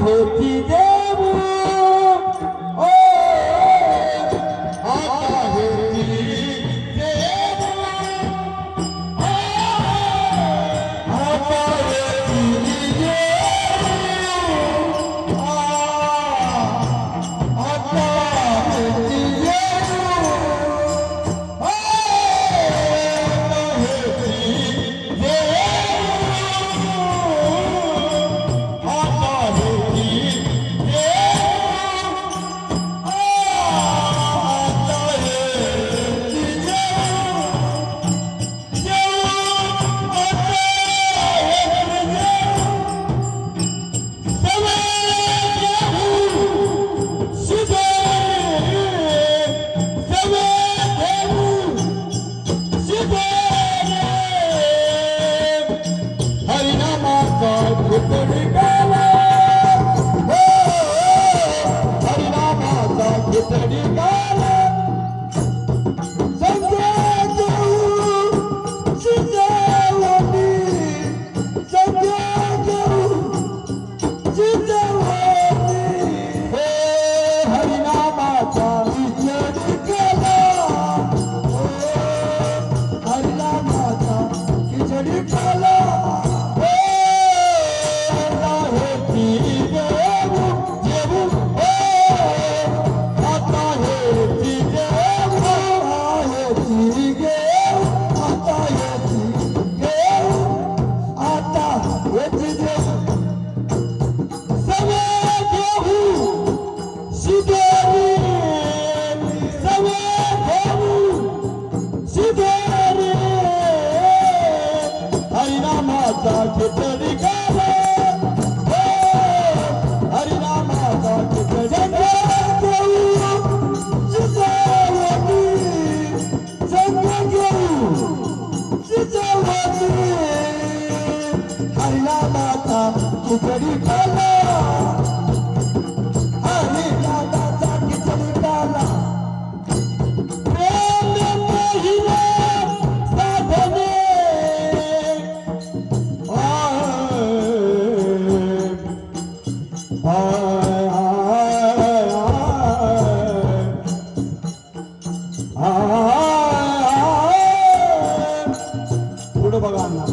हेची देऊ ओ आता हेची देऊ आता हेची देऊ आता हेची खिचडी खाला हरी दादाचा खिचडी खाला प्रेम महिला साधने पुढे बघा ना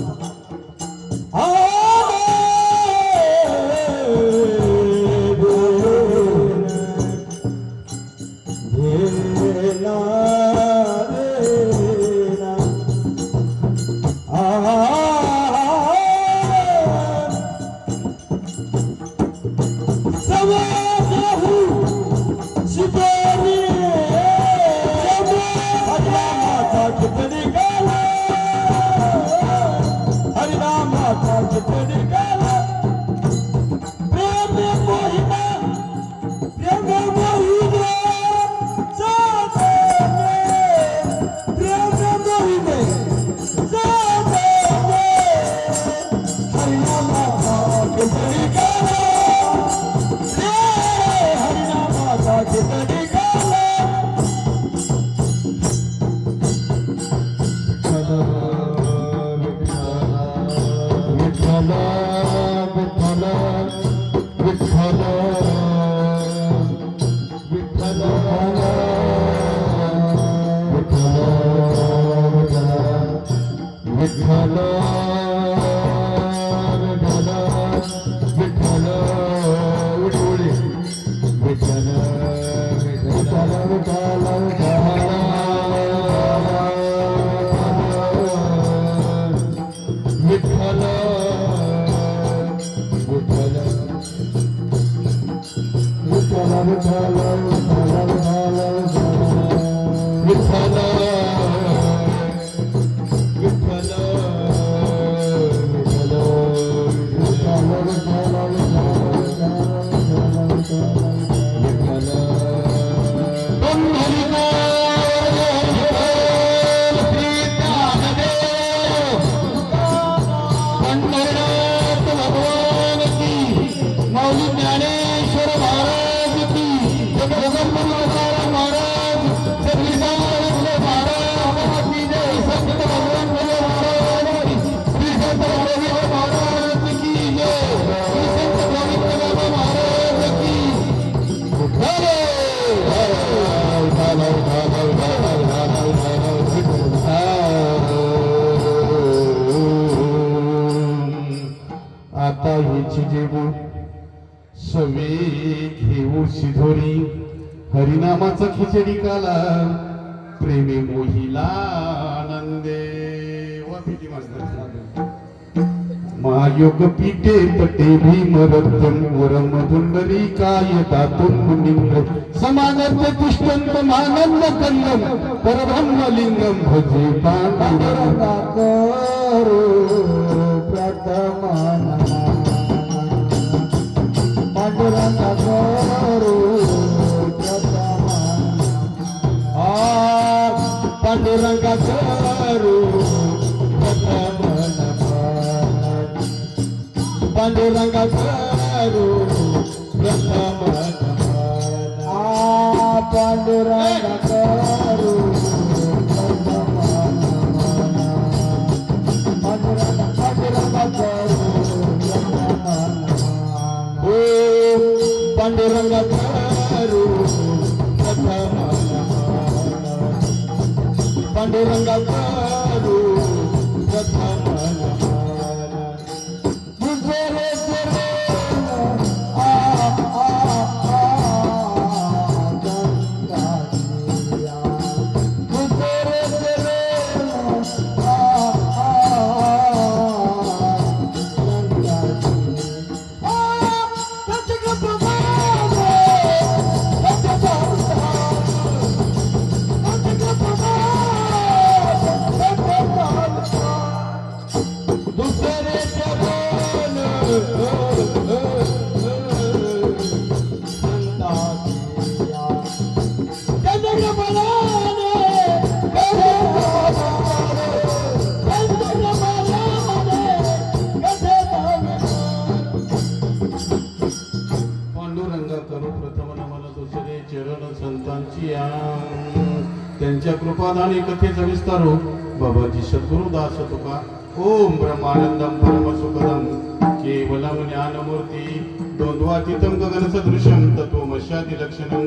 महाराज की जय, श्री संत गोविंद बाबा महाराज आता हेची जेवू सवे घेऊ शिधोरी हरिनामाचा खिचडी काला प्रेमी मोहिला आनंदे वा पिटी मास्तर महायोग पीठे तटे भीमरथम वरम धुंडरी काय दातुम मुनिंद्र समानत्य तिष्ठन्त मानंद कल्लम परब्रह्मलिंगम भजे पांडुरंग करो प्रथमान पांडुरंग करो प्रथमान पांडुरंग करू पांडुरंग करू पांडुरंग करो पांडुरंग करू पांडुरंग करू त्यांच्या कृपादानी कथेचा विस्तार हो बाबाजी सद्गुरु दास तुका ओम ब्रह्मानंदम परम सुखदम केवलम ज्ञानमूर्ती द्वंद्वातीतं गगन सदृशम तत्वमस्यादि लक्षणम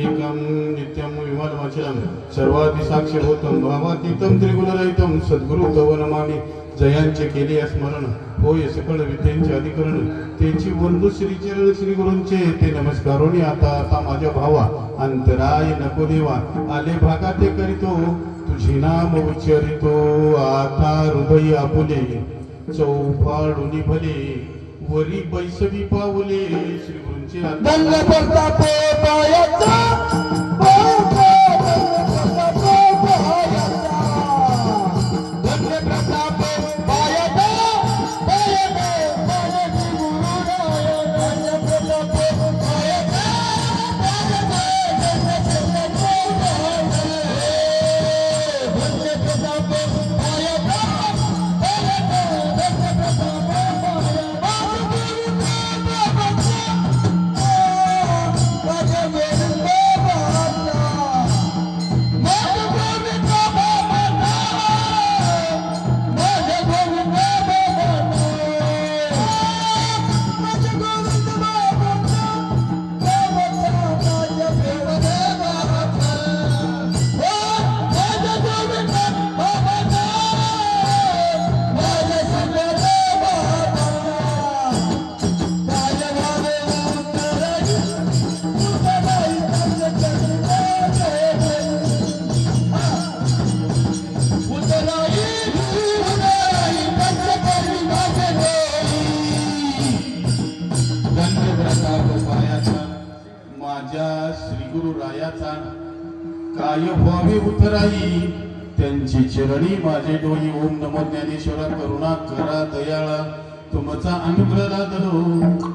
एकम नित्यम विमलमचलम सर्वादि साक्षीभूतम भावातीतं त्रिगुणरहितं सद्गुरु तव नमामि जयांचे केले स्मरण होय सकळ विद्यांचे अधिकरण त्यांची वंदू श्री चरण श्री गुरूंचे ते नमस्कारोनी आता माझ्या भावा अंतराय नको देवा आले भागा ते करीतो तुझी नाम उच्चरितो आता हृदय आपुले चौफाळुनी भले वरी बैसवी पावले श्री गुरूंचे दंड प्रतापे पायाचा काय व्हावे उतराई त्यांची चरणी माझे डोई ओम नमो ज्ञानेश्वरा करुणा करा दयाळा तुमचा अनुग्रह लादलो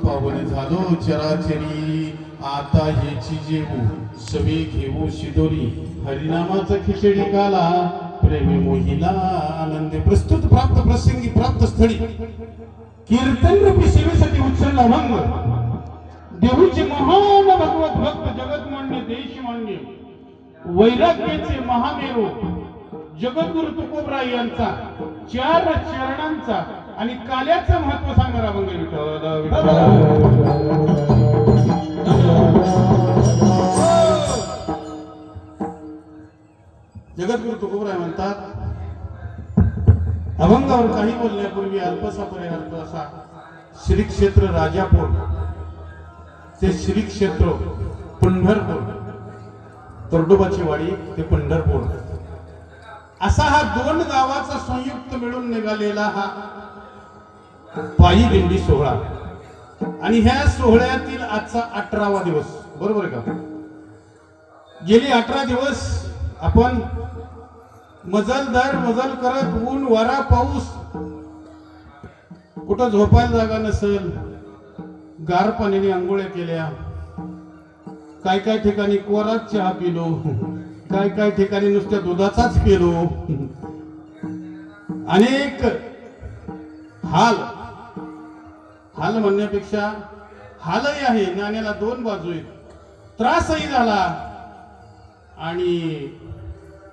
पावन झालो चराचरी आता हेची जेवू सवे घेऊ शिदोरी हरिनामाचा खिचडी काला प्रेमी मोहिला आनंदे प्रस्तुत प्राप्त प्रसंगी प्राप्त स्थळी कीर्तन रूपी सेवेसाठी उचलला भंग देऊचे महान भगवत भक्त जगत मान्य देश मान्य वैराग्याचे महामेरू जगद्गुरु तुकोबराय यांचा 4 चरणांचा आणि काल्याचं महत्व सांगणारा भंग जगद्गुरु तुकोबराय म्हणतात अभंगावर काही बोलण्यापूर्वी अल्पसा पर्यंत असा श्री क्षेत्र राजापूर ते श्री क्षेत्र पंढरपूर, तर्डोबाची वाडी ते पंढरपूर असा हा 2 गावाचा संयुक्त मिळून निघालेला हा पायी दिंडी सोहळा. आणि ह्या सोहळ्यातील आजचा 18वा दिवस, बरोबर आहे का? गेली 18 दिवस आपण मजल दर मजल करत, ऊन वारा पाऊस, कुठं झोपायला जागा नसेल, गार पाण्याने आंघोळ्या केल्या, काय काय ठिकाणी कोराच चहा पिलो, काय काय ठिकाणी नुसत्या दुधाचाच पिलो. अनेक हाल म्हणण्यापेक्षा हालही आहे, नाण्याला 2 बाजू आहेत. त्रासही झाला आणि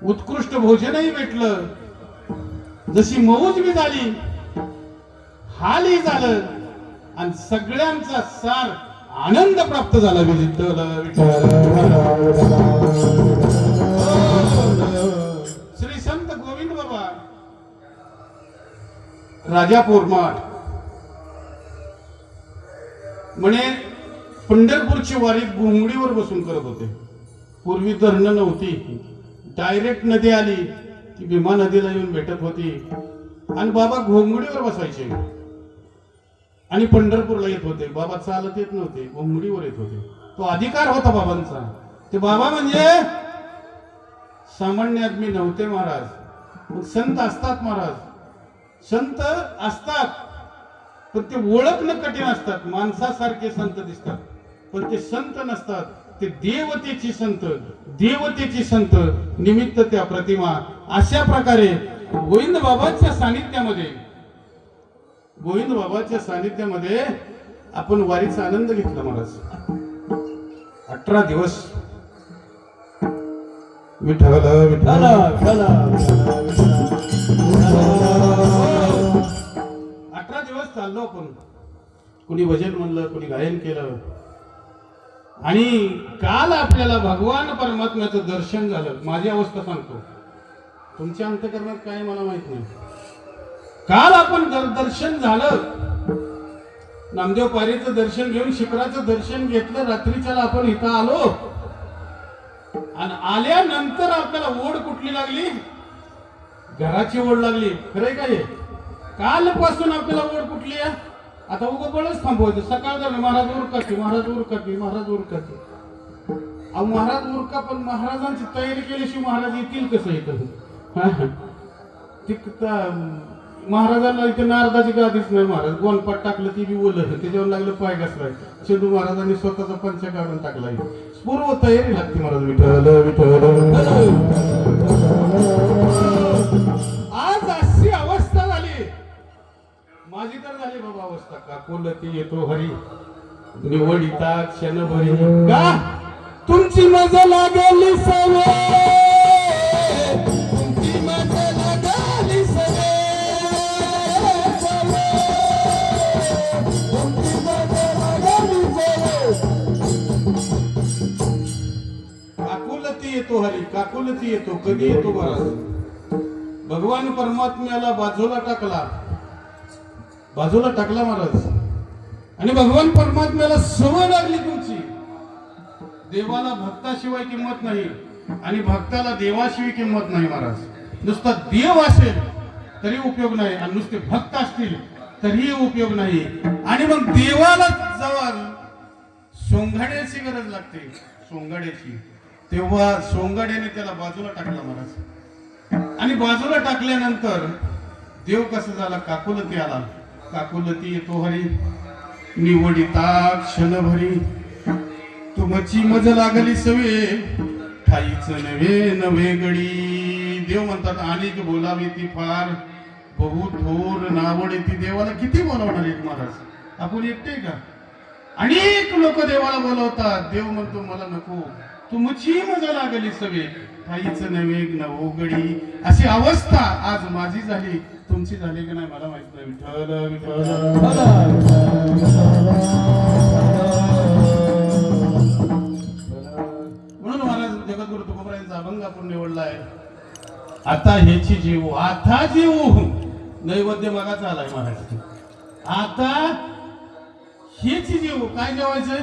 उत्कृष्ट भोजनही भेटलं, जशी मौज बी झाली, हालही झालं आणि सगळ्यांचा सार आनंद प्राप्त झाला. श्री संत गोविंद बाबा राजापूर माठ म्हणे पंढरपूरची वारी घोंगडीवर बसून करत होते. पूर्वी धरणं नव्हती, डायरेक्ट नदी आली की भीमा नदीला येऊन भेटत होती आणि बाबा घोंगडीवर बसायचे आणि पंढरपूरला येत होते. बाबा चालत येत नव्हते, घोंगडीवर येत होते. तो अधिकार होता बाबांचा. ते बाबा म्हणजे सामान्य आदमी नव्हते महाराज, संत असतात महाराज. संत असतात पण ते ओळखणं कठीण असतात. माणसासारखे संत दिसतात पण ते संत नसतात. ते देवतेची संत, देवतेची संत, निमित्त त्या प्रतिमा. अशा प्रकारे गोविंद बाबांच्या सानिध्यामध्ये आपण वारीचा आनंद घेतला महाराज. 18 दिवस विठ्ठल विठ्ठल 18 दिवस चाललो आपण. कुणी भजन म्हणलं, कुणी गायन केलं. आणि काल आपल्याला भगवान परमात्म्याचं दर्शन झालं. माझी अवस्था सांगतो, तुमच्या अंतःकरणात काय मला माहित नाही. काल आपण दर्शन झालं, नामदेव पारीचं दर्शन घेऊन शिखराचं दर्शन घेतलं. रात्रीच्याला आपण इथं आलो आणि आल्यानंतर आपल्याला ओढ कुठली लागली? घराची ओढ लागली. खरंय का हे? कालपासून आपल्याला ओढ कुठली आहे? आता उगं बळच थांबवायचं. सकाळ झालं, महाराज उरकाची, महाराज उरकाची, महाराज उरकाची. अहो महाराज उरका, पण महाराजांची तयारी केल्याशिवाय महाराज येतील कसं इथं? महाराजांना इथे नारदाची गादीच नाही. महाराज गोनपाट टाकलं ती बी ओलं, त्याच्यावर लागलं पाय घसलाय. चंदू महाराजांनी स्वतःचा पंचा काढून टाकलाय. पूर्व तयारी लागते महाराज. विठ्ठल विठ्ठल. आज अशी अवस्था झाली, माझी तर झाली बाबा अवस्था. काकुलती येतो हरी, निवडिता क्षणभरी. का तुमची मजा लागली सवे, तुमची मजा लागली सवे, तुमची मजा लागली सवे. काकुलती येतो हरी, काकुलती येतो. कधी येतो महाराज? भगवान परमात्म्याला बाजूला टाकला महाराज. आणि भगवान परमात्म्याला सवय लागली तुमची. देवाला भक्ताशिवाय किंमत नाही आणि भक्ताला देवाशिवाय किंमत नाही महाराज. नुसता देव असेल तरी उपयोग नाही आणि नुसते भक्त असतील तरीही उपयोग नाही. आणि मग देवाला जेव्हा सोंगाड्याची गरज लागते, सोंगाड्याची, तेव्हा सोंगाड्याने त्याला बाजूला टाकला महाराज. आणि बाजूला टाकल्यानंतर देव कसं झाला? काकुलती आला. काकुलती येतो हरी, निवडिता क्षणभरी, तुमची मज लागली सवे, ठाईच नवे नवे गडी. देव म्हणतात अनेक बोलावी ती फार, बहु थोर नावडे ती. देवाला किती बोलावणार आहेत महाराज? आपण एकटे का? अनेक लोक देवाला बोलवतात. देव म्हणतो मला नको, तुमची मजा लागली सवे, ठाईच नवे नवगडी. अशी अवस्था आज माझी झाली, तुमची झाली की नाही मला माहित नाही. विठ्ठल विठ्ठल. म्हणून महाराज जगद्गुरु तुकोबरायांचा अभंग आपण निवडलाय. आता ह्याची जीव, आता जीव नैवेद्य मागाचा आलाय महाराज. आता हेच जेव. काय जेवायचंय?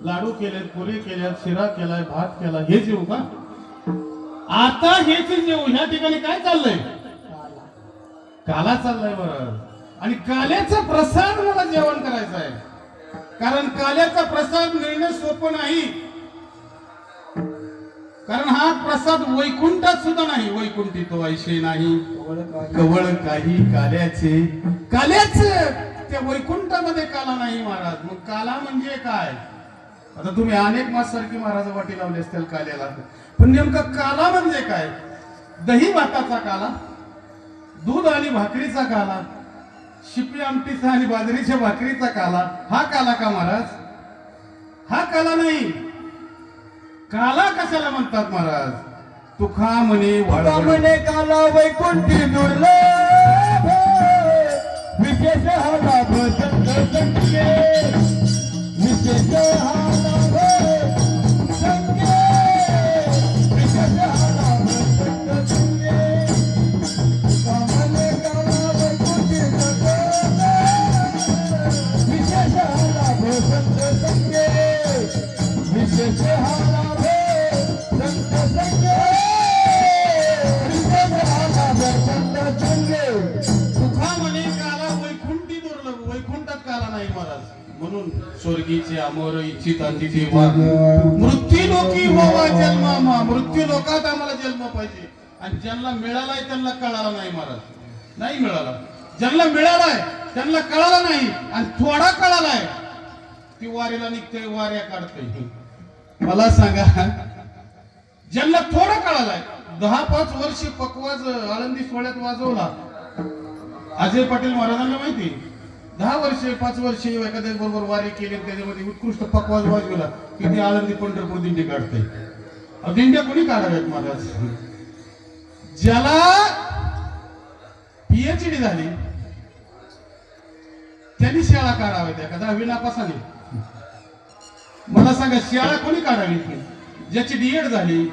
लाडू केलेत, पुरी केल्यात, शिरा केलाय, भात केला, हे जेव का? आता हेच जेव. ह्या ठिकाणी काय चाललंय? काला चाललाय बरं. आणि काल्याचा प्रसाद मला जेवण करायचा आहे. कारण काल्याचा प्रसाद मिळणं सोपं नाही. कारण हा प्रसाद वैकुंठात सुद्धा नाही. वैकुंठी तो ऐशे नाही कवळ काही काल्याचे. काल्याच त्या वैकुंठामध्ये काला नाही महाराज. मग काला म्हणजे काय? आता तुम्ही अनेक मासारखी महाराज वाटी लावली असतील काल्याला. पण नेमका काला म्हणजे काय? दही भाताचा काला, दूध आणि भाकरीचा काला, शिपी आमटीचा आणि बाजरीच्या भाकरीचा काला, हा काला का महाराज? हा काला नाही. काला कशाला म्हणतात महाराज? तुका म्हणे म्हणे काला वैकुंठी दुर्लभ विशेष हा लाभ संत संगे. विशेष हा लाभ संगे. विशेष हा लाभ संत संगे. तुका म्हणे काला वैकुंठी दुर्लभ विशेष हा लाभ संत संगे. विशेष हा लाभ संत संगे. विशेष हा लाभ संत संगे. तुका म्हणे काला वैकुंठी दुर्लभ. वैकुंठात काला नाही महाराज. म्हणून स्वर्गीचे अमर इच्छितांची जीवा मृत्यू लोकी होवा जन्म. मृत्यू लोकात आम्हाला जन्म पाहिजे. आणि ज्यांना मिळालाय त्यांना कळाला नाही महाराज. नाही मिळाला. ज्यांना मिळालाय त्यांना कळाला नाही. आणि थोडा कळालाय ती वारीला निघते, वाऱ्या काढते. मला सांगा, ज्यांना थोडं कळालाय, 10-5 वर्ष पकवाज आळंदी सोहळ्यात वाजवला अजय पाटील महाराजांना माहिती. 10 वर्ष 5 वर्ष एखाद्या बरोबर वारी केली, त्याच्यामध्ये उत्कृष्ट पकवाज वाजवला की ते आळंदी पंढरपूर दिंडी काढते. दिंड्या कोणी काढाव्यात महाराज? ज्याला PhD झाली त्यांनी शाळा काढाव्यात. एखादा 10वी नापासाने. मला सांगा, शाळा कोणी काढावी? ज्याची D.Ed झाली,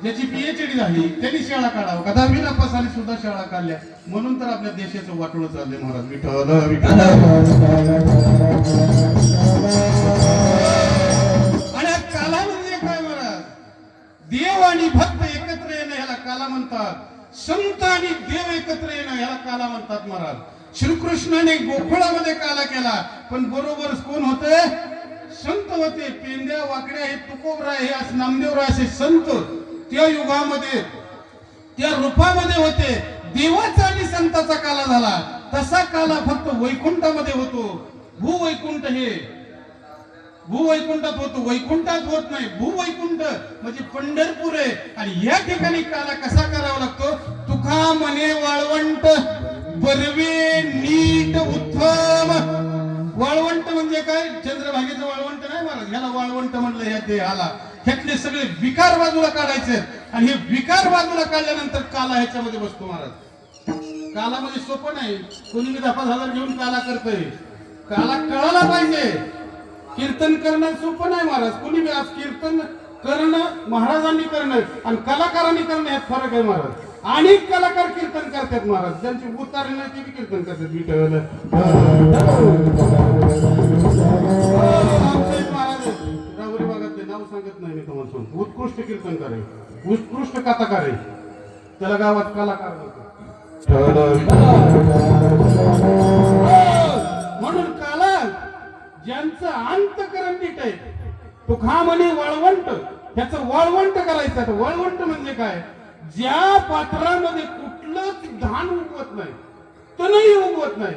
ज्याची PhD झाली त्यांनी शाळा काढावं का? 10वी नापासाने सुद्धा शाळा काढल्या. म्हणून तर आपल्या देशाचं वाटोळं चाललंय महाराज. विठ्ठल विठ्ठल. आणि काला म्हणजे काय महाराज? देव आणि भक्त एकत्र येणं ह्याला काला म्हणतात. संत आणि देव एकत्र येणं ह्याला काला म्हणतात महाराज. श्रीकृष्णाने गोकुळामध्ये काला केला, पण बरोबर कोण होते? संत होते. पेंड्या वाकड्या हे तुकोबराय हे नामदेवराय असे संत त्या युगामध्ये त्या रूपामध्ये होते. देवाचा आणि संताचा काला झाला. तसा काला फक्त वैकुंठामध्ये होतो. भूवैकुंठ हे भूवैकुंठात होतो, वैकुंठात होत नाही. भूवैकुंठ म्हणजे पंढरपूर आहे. आणि या ठिकाणी काला कसा करावा लागतो? तुका म्हणे वाळवंट बरवे नीट उत्तम. वाळवंट म्हणजे काय? चंद्रभागेचं वाळवंट नाही महाराज. ह्याला वाळवंट म्हणलं. ह्या देहाला ह्यातले सगळे विकार बाजूला काढायचे. आणि हे विकार बाजूला काढल्यानंतर काला ह्याच्यामध्ये बसतो महाराज. काला म्हणजे सोपं नाही. कोणी 10,000 घेऊन काला करतोय. काला कळायला पाहिजे. कीर्तन करणं सोपं नाही महाराज. कोणी आज कीर्तन करणं महाराजांनी करणं आणि कलाकारांनी करणं यात फरक आहे महाराज. अनेक कलाकार कीर्तन करतात महाराज. ज्यांची उतारली नाही ते कीर्तन करतात. विठ्ठल महाराज राहुरी भागातले नाव सांगत नाही मी तुम्हाला सांगतो. उत्कृष्ट कीर्तनकार आहे, उत्कृष्ट कथाकार आहे. त्याला गावात कलाकार म्हणतात. म्हणून काला ज्यांचं अंतकरण नीट आहे तो खा म्हणे वाळवंट. त्याचं वाळवंट करायचं. वाळवंट म्हणजे काय? ज्या पात्रामध्ये कुठलंच धान उगवत नाही, तणही उगवत नाही.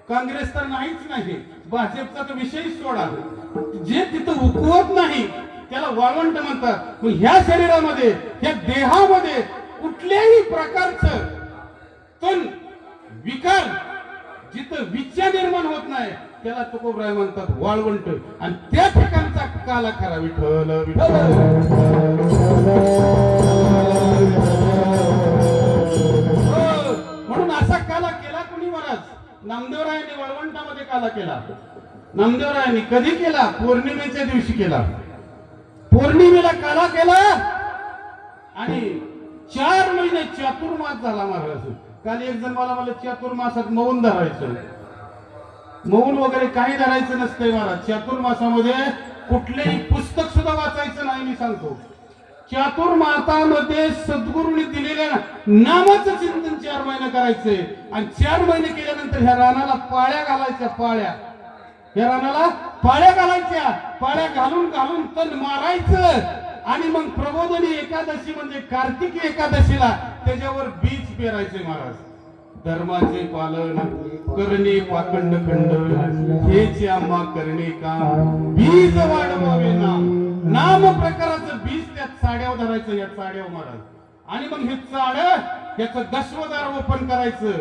काँग्रेस तर नाहीच नाही, भाजपचा तर विषय सोडा. जे तिथं उगवत नाही त्याला वाळवंट म्हणतात. ह्या शरीरामध्ये, ह्या देहामध्ये कुठल्याही प्रकारचं तण विकार जिथं विच्छा निर्माण होत नाही त्याला तुकोबराय म्हणतात वाळवंट. आणि त्या ठिकाणचा काला खरा. विठ्ठल विठ्ठल. म्हणून असा काला केला कोणी महाराज? नामदेवरायांनी वाळवंटामध्ये काला केला. नामदेवरायांनी कधी केला? पौर्णिमेच्या दिवशी केला. पौर्णिमेला काला केला आणि 4 महिने चातुर्मास झाला महाराज. काल एक जण मला चातुर्मासात मौन धरायचं. मौन वगैरे काही धरायचं नसतंय महाराज. चातुर्मासामध्ये कुठलेही पुस्तक सुद्धा वाचायचं नाही. मी सांगतो चातुर्मासामध्ये सद्गुरूंनी दिलेल्या नामाचं चिंतन 4 महिने करायचंय. आणि 4 महिने केल्यानंतर ह्या रानाला पाळ्या घालायच्या. या रानाला पाळ्या घालायच्या. पाळ्या घालून घालून तण मारायचं. आणि मग प्रबोधनी एकादशी म्हणजे कार्तिकी एकादशीला त्याच्यावर बीज पेरायचे महाराज. धर्माचे पालन करणे पाखंड खंड हेच आम्हा करणे काम बीज वाढवावे नाम प्रकाराचं बीज त्यात चाड्यावर धरायचं. या चाड्यावर महाराज. आणि मग हे चाड याचं दशवदार रोपण करायचं.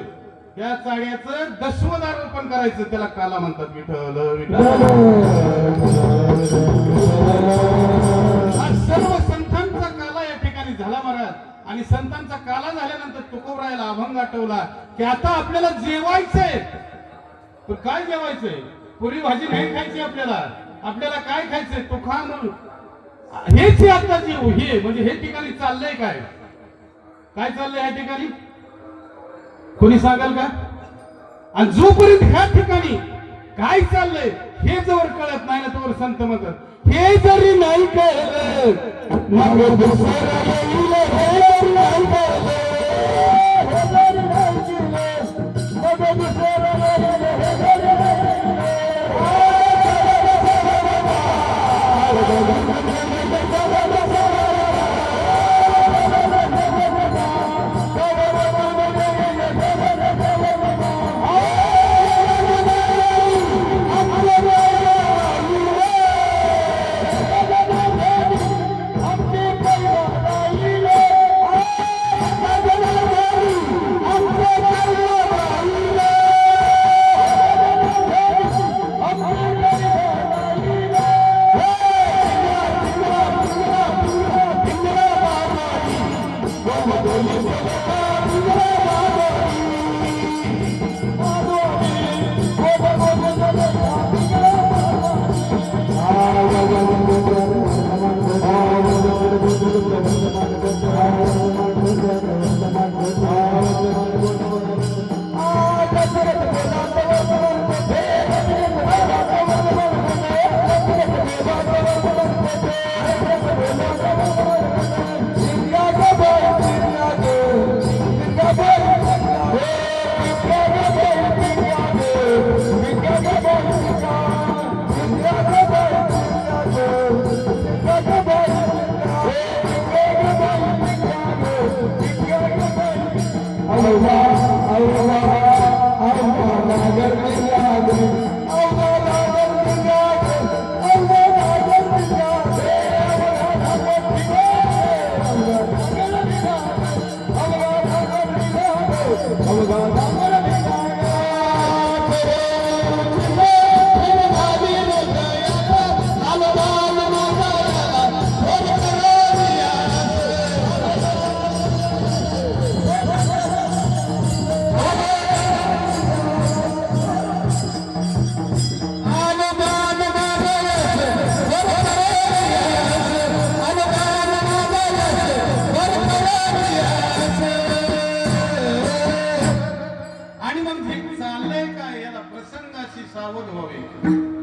या चाड्याचं दशवदार रोपण करायचं. त्याला काला म्हणतात. विठ्ठल विठ्ठल. हा सर्व संतांचा काला या ठिकाणी झाला महाराज. आणि संतांचा काला झाल्यानंतर तुकोबरायला अभंग आठवला की आता आपल्याला जेवायचंय. तर काय जेवायचंय? पुरी भाजी नाही खायची आपल्याला काय खायचंय? तो खा म्हणून हेच आता जीव. हे म्हणजे हे ठिकाणी चाललंय काय चाललंय ह्या ठिकाणी? कोणी सांगाल का? आणि जोपर्यंत ह्या ठिकाणी काय चाललंय हे जवळ कळत नाही ना तोवर संत म्हणतात हे जरी नाही कळलं मग दुसरं येईल. हे जरी नाही कळलं हे जरी नाही केलं मग दुसरं येईल. हे जरी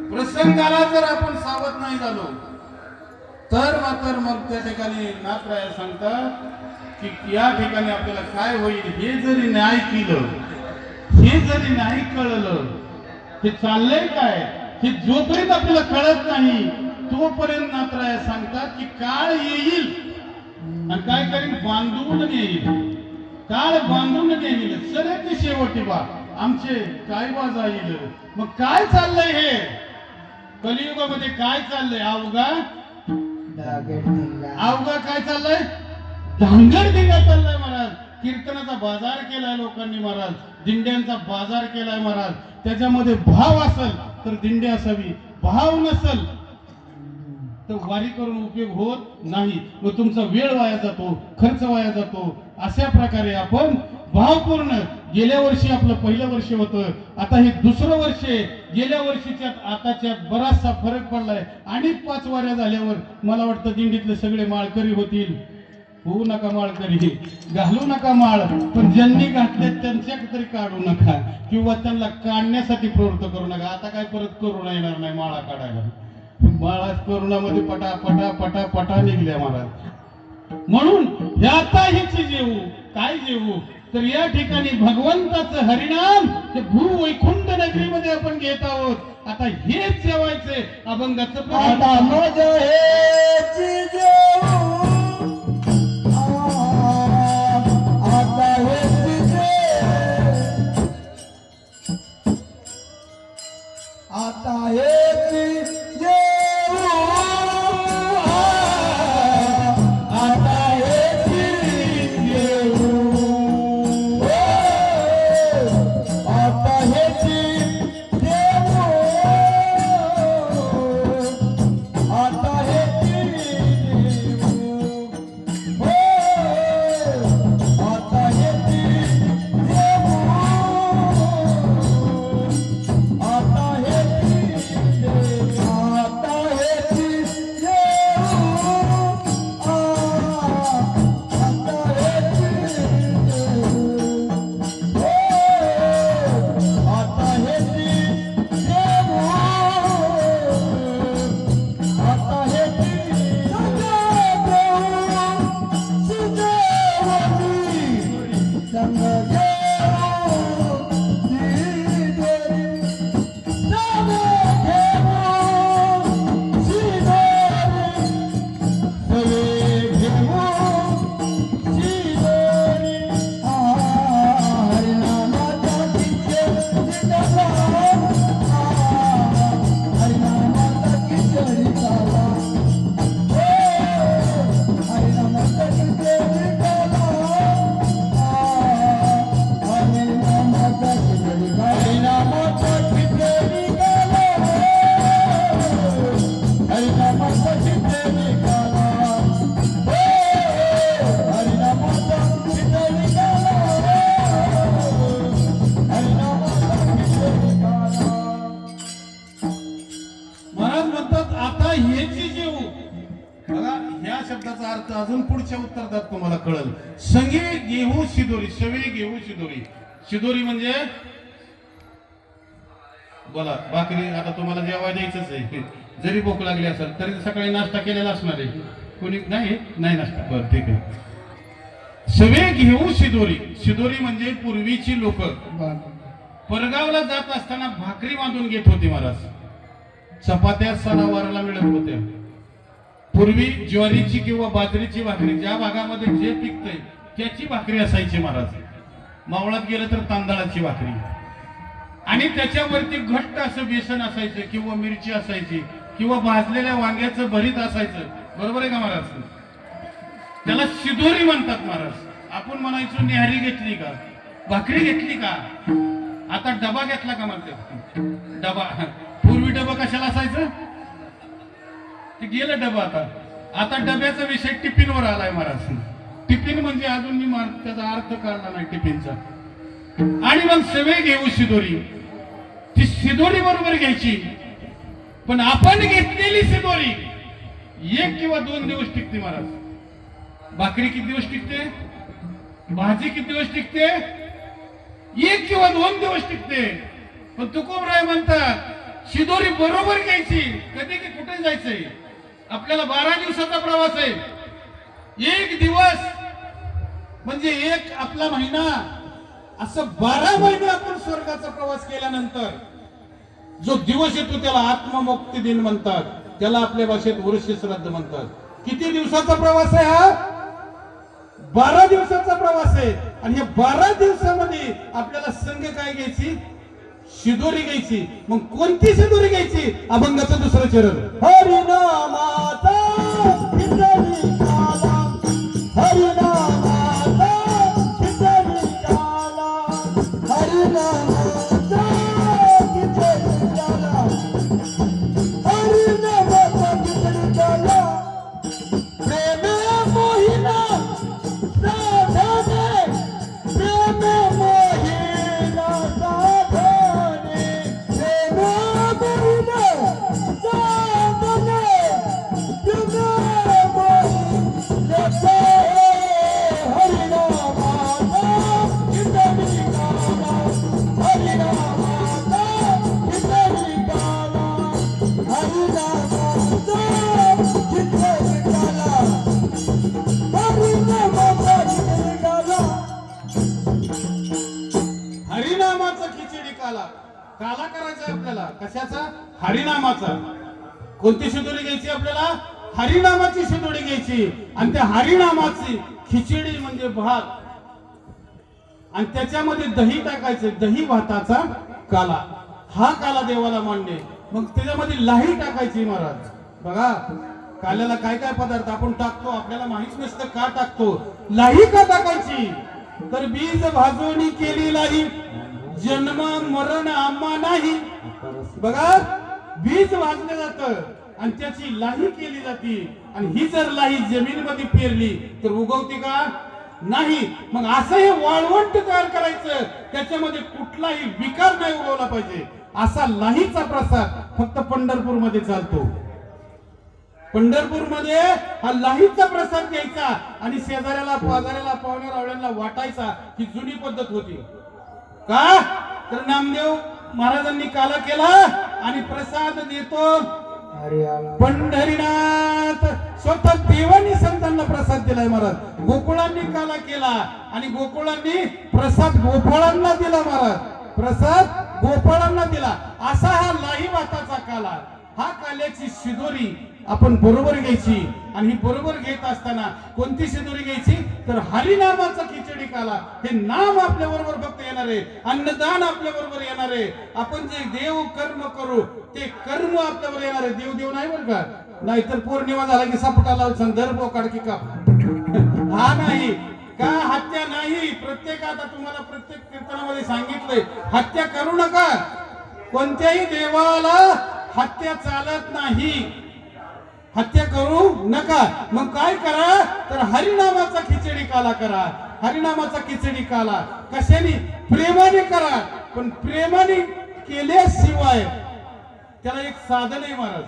प्रसंगाला जर आपण सावध नाही झालो तर मात्र मग त्या ठिकाणी नाथराय सांगतात की या ठिकाणी आपल्याला काय होईल हे जरी नाही केलं, हे जरी नाही कळलं, हे चाललंय काय हे जोपर्यंत आपल्याला कळत नाही तोपर्यंत नाथराय सांगतात की काळ येईल आणि काय करीन बांधून येईल. काळ बांधून येईल सगळे शेवटी बा आमचे काय बा जाईल. मग काय चाललंय हे कलियुगामध्ये काय चाललंय? अवघा काय चाललंय? धांगड दिंगा चाललाय महाराज. कीर्तनाचा बाजार केलाय लोकांनी महाराज, दिंड्यांचा बाजार केलाय महाराज. त्याच्यामध्ये भाव असेल तर दिंडी असावी, भाव नसेल तर वारी करून उपयोग होत नाही. मग तुमचा वेळ वाया जातो, खर्च वाया जातो. अशा प्रकारे आपण भावपूर्ण गेल्या वर्षी आपलं पहिलं वर्ष होतं, आता हे दुसरं वर्ष आहे. गेल्या वर्षीच्या आताच्या बराचसा फरक पडलाय आणि 5 वाऱ्या झाल्यावर मला वाटतं दिंडीतले सगळे माळकरी होतील. होऊ नका माळ तरी घालू नका माळ, पण ज्यांनी घातले त्यांच्या तरी काढू नका किंवा त्यांना काढण्यासाठी प्रवृत्त करू नका. आता काय परत करुणा येणार नाही माळा काढायला. माळा करुणामध्ये पटा पटा पटा पटा निघल्या महाराज. म्हणून ह्या आता ह्याची जेवू काय जेवू तर या ठिकाणी भगवंताचं हरिनाम हे भूवैकुंठ नगरीमध्ये आपण घेत आहोत. आता हेच जेवायचे अभंगाचं आता माझं हेच जेवू, आता हेच जेवू, आता हेच जेवू, आता हेच जेवू, आता हेच जेवू, आता हेच जेवू, आता हेच जेवू, आता हेच जेवू, आता हेच शब्दाचा अर्थ अजून पुढच्या उत्तरात तुम्हाला कळल. संगे घेऊ शिदोरी, सवे घेऊ शिदोरी. शिदोरी म्हणजे बोला भाकरी. आता तुम्हाला जेव्हा द्यायचंच आहे, जरी भूक लागली असेल तरी सकाळी नाश्ता केलेला असणार आहे. कोणी नाही नाही नाश्ता, बरं ठीक आहे. सवे घेऊ शिदोरी. शिदोरी म्हणजे पूर्वीची लोक परगावला जात असताना भाकरी बांधून घेत होती महाराज. चपात्या सणावाराला मिळत होत्या. पूर्वी ज्वारीची किंवा बाजरीची भाकरी, ज्या भागामध्ये जे पिकतंय त्याची भाकरी असायची महाराज. मावळात गेलं तर तांदळाची भाकरी, आणि त्याच्यावरती घट्ट असं बेसन असायचं किंवा मिरची असायची किंवा भाजलेल्या वांग्याचं भरीत असायचं. बरोबर आहे का महाराज? त्याला शिदोरी म्हणतात महाराज. आपण म्हणायचो निहारी घेतली का, भाकरी घेतली का, आता डबा घेतला का म्हणतात. डबा पूर्वी डबा कशाला असायचं ते गेलं डबा. आता डब्याचा विषय टिफिनवर आलाय महाराज. टिफिन म्हणजे अजून मी त्याचा अर्थ काढला नाही टिफिनचा. आणि मग सवे घेऊ शिदोरी, ती शिदोरी बरोबर घ्यायची. पण आपण घेतलेली शिदोरी 1 किंवा 2 दिवस टिकते महाराज. भाकरी किती दिवस टिकते, भाजी किती दिवस टिकते, 1 किंवा 2 दिवस टिकते. पण तुकोबराय म्हणतात शिदोरी बरोबर घ्यायची. कधी की कुठे जायचंय, आपल्याला 12 दिवसाचा प्रवास आहे. 1 दिवस म्हणजे 1 आपला महिना, असं 12 महिने आपण स्वर्गाचा प्रवास केल्यानंतर जो दिवस येतो त्याला आत्ममुक्ती दिन म्हणतात. त्याला आपल्या भाषेत वर्ष श्राद्ध म्हणतात. किती दिवसाचा प्रवास आहे हा? 12 दिवसाचा प्रवास आहे. आणि या 12 दिवसामध्ये आपल्याला संघ काय घ्यायची, शिदोरी घ्यायची. मग कोणती शिदोरी घ्यायची? अभंगाचं दुसरं चरण. हरिनामाचा खिचडी काला, हरिनामाचा खिचडी काला, हरिनामाचा खिचडी काला, हरिनामाचा खिचडी काला. प्रेमे मोहिना साधने, प्रेमे मोहिना साधने, प्रेमे मोहिना साधने, करायचा आहे आपल्याला कशाचा हरिनामाचा कोणती शिदोरी घ्यायची आपल्याला हरिनामाची शिदोरी घ्यायची आणि त्या हरिनामाची खिचडी म्हणजे भात आणि त्याच्यामध्ये दही टाकायचे दही भाताचा काला हा काला देवाला मांडणे मग त्याच्यामध्ये लाही टाकायची महाराज बघा काल्याला काय काय पदार्थ आपण टाकतो आपल्याला माहित नसतं का टाकतो लाही का टाकायची तर बीज भाजवणी केली लाही जन्म मरण आम्हा नाही बघा बीज भाजलं जातं आणि त्याची लाही केली जाते आणि ही जर लाही जमिनीमध्ये पेरली तर उगवते का नाही मग असं हे वाळवंट तयार करायचं त्याच्यामध्ये कुठलाही विकार नाही उगवला पाहिजे असा लाहीचा प्रसाद फक्त पंढरपूर मध्ये चालतो पंढरपूर मध्ये हा लाहीचा प्रसाद घ्यायचा आणि शेजाऱ्याला पाजाऱ्याला पाहुण्या रावळ्यांना वाटायचा ही जुनी पद्धत होती का तर नामदेव महाराजांनी काला केला आणि प्रसाद देतो पंढरीनाथ स्वतः देवानी संतांना प्रसाद दिलाय महाराज गोकुळांनी काला केला आणि गोकुळांनी प्रसाद गोपाळांना दिला महाराज प्रसाद गोपाळांना दिला असा हा लाही भाताचा काला हा काल्याची शिदोरी आपण बरोबर घ्यायची आणि ही बरोबर घेत असताना कोणती शिदोरी घ्यायची तर हरिनामाचा खिचडी काला हे नाम आपल्या बरोबर फक्त येणार आहे अन्नदान आपल्या बरोबर येणार आहे आपण जे देव कर्म करू ते कर्म आपल्या बरोबर येणार आहे देव देव नाही बरं का नाहीतर पौर्णिमा झाला की सपटा लावून दर्भ काढकी का हा नाही का हत्या नाही प्रत्येक आता तुम्हाला प्रत्येक कीर्तनामध्ये सांगितलंय हत्या करू नका कोणत्याही देवाला हत्या चालत नाही हत्या करू नका मग काय करा तर हरिनामाचा खिचडी काला करा हरिनामाचा खिचडी काला कशाने प्रेमाने करा पण प्रेमाने केल्याशिवाय त्याला एक साधन आहे महाराज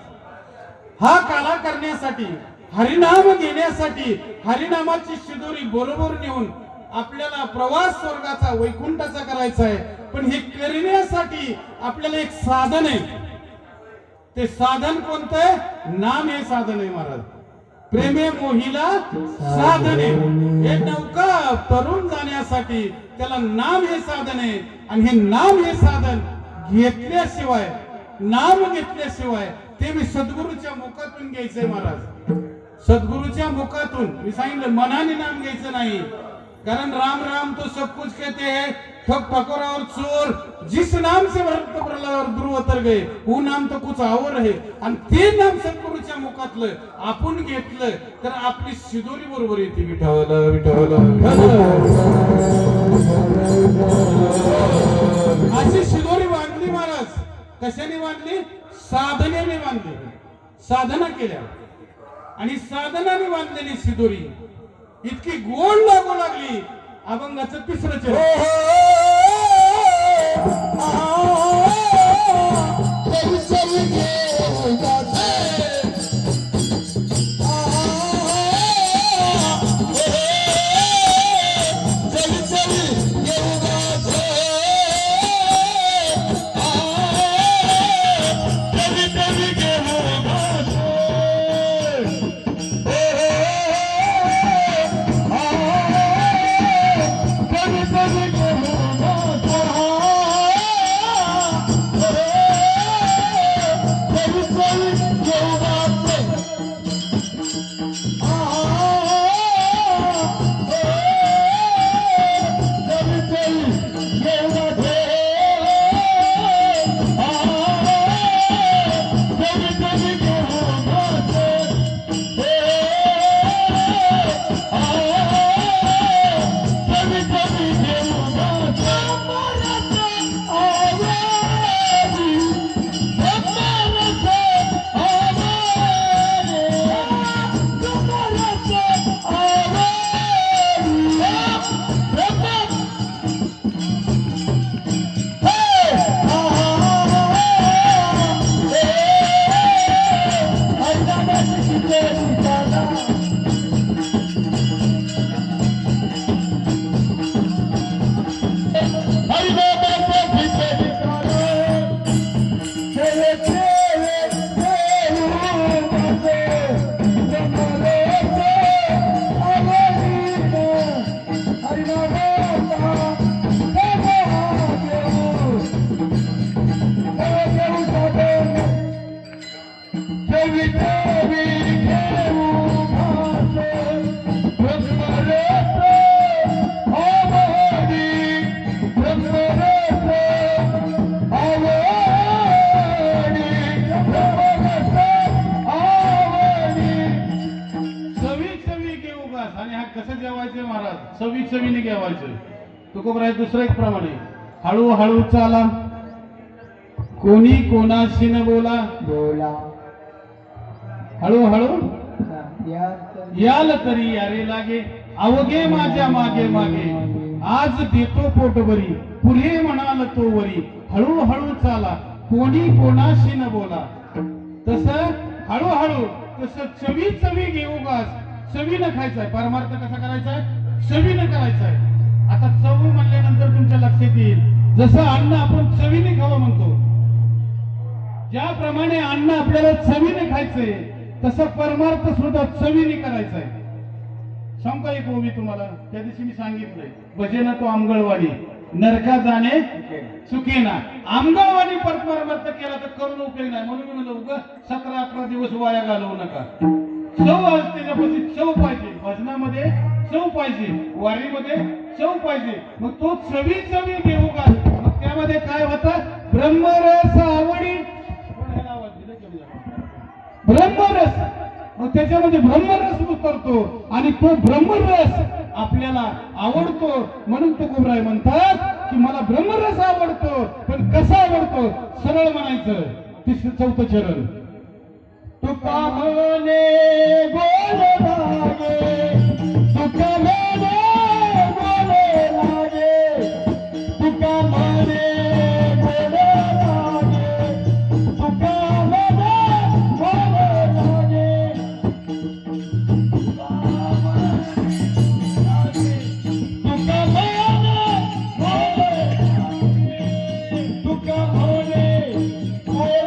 हा काला करण्यासाठी हरिनाम घेण्यासाठी हरिनामाची शिदोरी बरोबर नेऊन आपल्याला प्रवास स्वर्गाचा वैकुंठाचा करायचा आहे पण हे करण्यासाठी आपल्याला एक साधन आहे ते साधन कोणतं नाम हे साधन आहे महाराज प्रेमे मोहिला साधने हे नौका तरुण जाण्यासाठी त्याला नाम हे साधन आहे आणि हे नाम हे साधन घेतल्याशिवाय नाम घेतल्याशिवाय ते मी सद्गुरूच्या मुखातून घ्यायचंय महाराज सद्गुरूच्या मुखातून मी सांगितलं मनाने नाम घ्यायचं नाही कारण राम राम तो सब कुछ कहते हैं ठग ठकोरा और चोर जिस नाम से भक्त प्रहलाद और ध्रुव उतर गए वो नाम तो कुछ और है आणि ते नाम सद्गुरूच्या मुखातलं आपण घेतलं तर आपली शिदोरी बरोबर येते विठ्ठल विठ्ठल अशी शिदोरी बांधली महाराज कशाने बांधली साधनेने बांधली साधना केल्या आणि साधनाने बांधलेली शिदोरी इतकी गोड लागू लागली अभंगाचं तिसरं चरण चवीने घ्यावायचं. तुकोबराय दुसरं एक प्रमाणे हळूहळू चाला, कोणी कोणाशी न बोला, बोला हळूहळू या याल तरी यारे लागे, अवघे माझ्या मागे मागे, आज देतो पोटभरी, पुढे म्हणाल तो वरी. हळूहळू चाला, कोणी कोणाशी न बोला. तसं हळूहळू, तसं चवी घेऊ घास, चवीनं खायचाय. परमार्थ कसा करायचाय? चवीनं करायचाय. आता चव म्हणल्यानंतर तुमच्या लक्षात येईल, जसं अन्न आपण चवीने खावं म्हणतो, ज्याप्रमाणे अन्न आपल्याला चवीने खायचंय, तसं परमार्थ सुद्धा चवीने करायचंय. सांग का एक ओवी तुम्हाला, त्या दिवशी मी सांगितलंय, भजन तो आमगळवाणी, नरका जाणे चुकेना. आमगळवाणी परमार्थ केला तर करून उपयोग नाही. म्हणून मी म्हणलं उगा 17-18 दिवस वाया घालवू नका. चव आज त्याच्यापाशी चव पाहिजे, भजनामध्ये चव पाहिजे, वारीमध्ये चव पाहिजे. मग तो चवी देऊ का? मग त्यामध्ये काय होतं? ब्रह्मरस आवडी, ब्रह्मरस. मग त्याच्यामध्ये ब्रह्मरस उतरतो आणि तो ब्रह्मरस आपल्याला आवडतो. म्हणून तो तुकोबराय म्हणतात की मला ब्रह्मरस आवडतो. पण कसा आवडतो? सरळ म्हणायचं. चौथं चरण, तुका म्हणे गोड लागे, तुका म्हणे गोड लागे, तुका म्हणे गोड लागे, तुका म्हणे गोड लागे,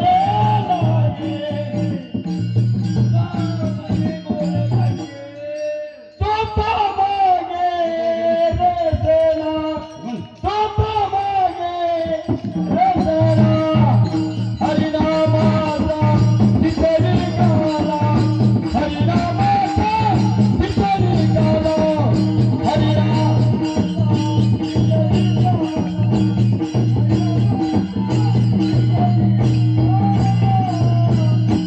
तुका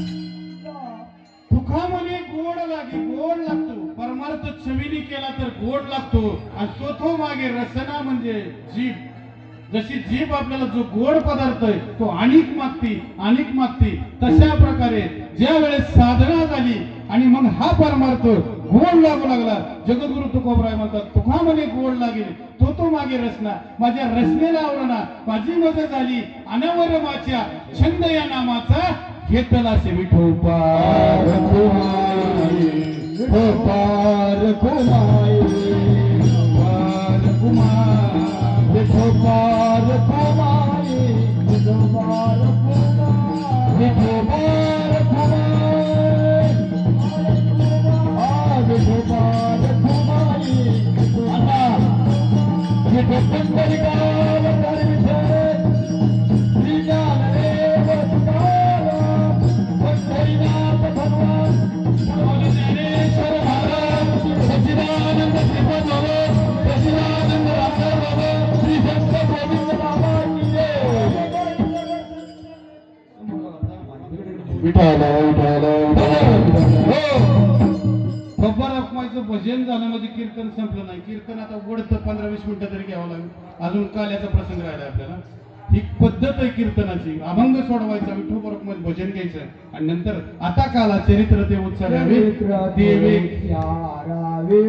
म्हणे गोड लागे, तुका म्हणे गोड लागे. चवीने केला तर गोड लागतो. आणि तो मागे रसना म्हणजे जीभ. जशी जीभ आपल्याला जो गोड पदार्थ आहे तो अनेक मागती, तशा प्रकारे ज्या वेळेस साधना झाली आणि मग हा परमार्थ गोड लागू लागला, जगद्गुरु तुकोबराय म्हणतात, तुका म्हणे गोड लागेल, तो मागे रसना, माझ्या रसनेला आवडना, माझी मज झाली अनावर माझ्या छंद या नामाचा, घेतला से विठोपार पार कुमाई, पार कुमाई, विठो पार कुमाई, विठो पार कुमाई, विठो पार कुमाई, विठो पार कुमाई. आता विठो पंढरीगाव विठो श्रीजान देव तुकारा, पंढरीनाथ भगवान ज्ञानेश्वर महाराज, सच्चिदानंद श्रीपद बाबा, सच्चिदानंद रामदास बाबा, श्री संत गोविंद बाबा की जय. विठाला विठाला खबर रखमायचं भजन झालं म्हणजे कीर्तन संपलं नाही. कीर्तन आता वडतं 15-20 मिनिटं तरी घ्यावं लागेल. अजून काल्याचा प्रसंग राहिला आपल्याला. ही पद्धत आहे कीर्तनाची. अभंग सोडवायचा, विठू परक भजन घ्यायचं आणि नंतर आता काला चरित्र ते उच्चारावे, देवे यारावे,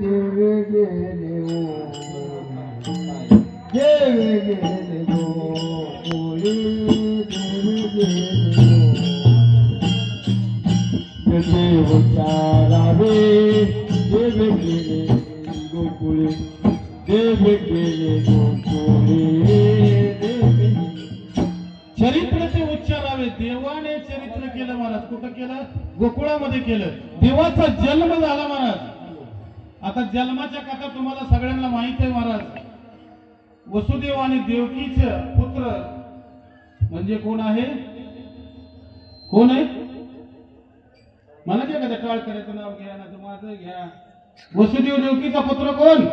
देवे गेले ओ, देवे गेले ओ, ओले देवे गेले ओ, देवे उच्चारावे, देवे गेले गोकुळे, देवे गेले गोकुळे. चरित्र ते उच्चारावे. देवाने चरित्र केलं महाराज. कुठं केलं? गोकुळामध्ये केलं. देवाचा जन्म झाला महाराज. आता जन्माच्या कथा तुम्हाला सगळ्यांना माहित आहे महाराज. वसुदेव आणि देवकीचे पुत्र म्हणजे कोण आहे? कोण आहे? मला काय कधी टाळ करायचं नाव घ्या ना तर माझं घ्या. वसुदेव देवकीचा पुत्र कोण?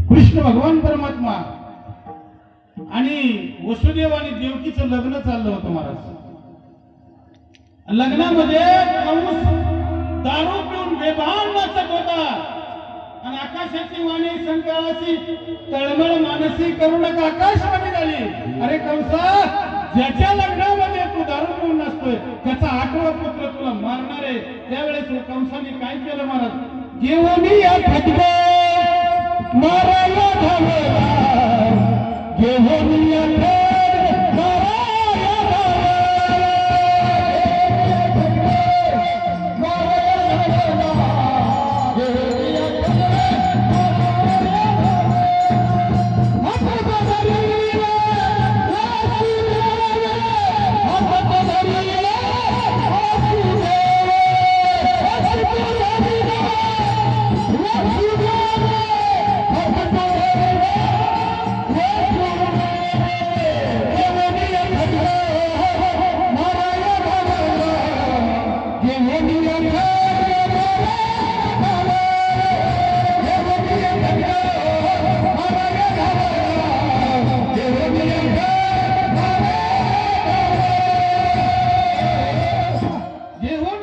कृष्ण भगवान परमात्मा. आणि वसुदेव आणि देवकीचं लग्न चाललं होतं महाराज. लग्नामध्ये कंस दारू पिऊन बेभान नाचत होता. आणि आकाशाची वाणी संकळाची तळमळ मानसी करू नका आकाशवाणी झाली. अरे कंसा, ज्याच्या लग्नामध्ये तू दारू पिऊन नसतोय त्याचा 8वा पुत्र तुला मारणार आहे. त्यावेळेस कंसाने काय केलं महाराज? घेऊन या खटके मारायला धावला, घेऊन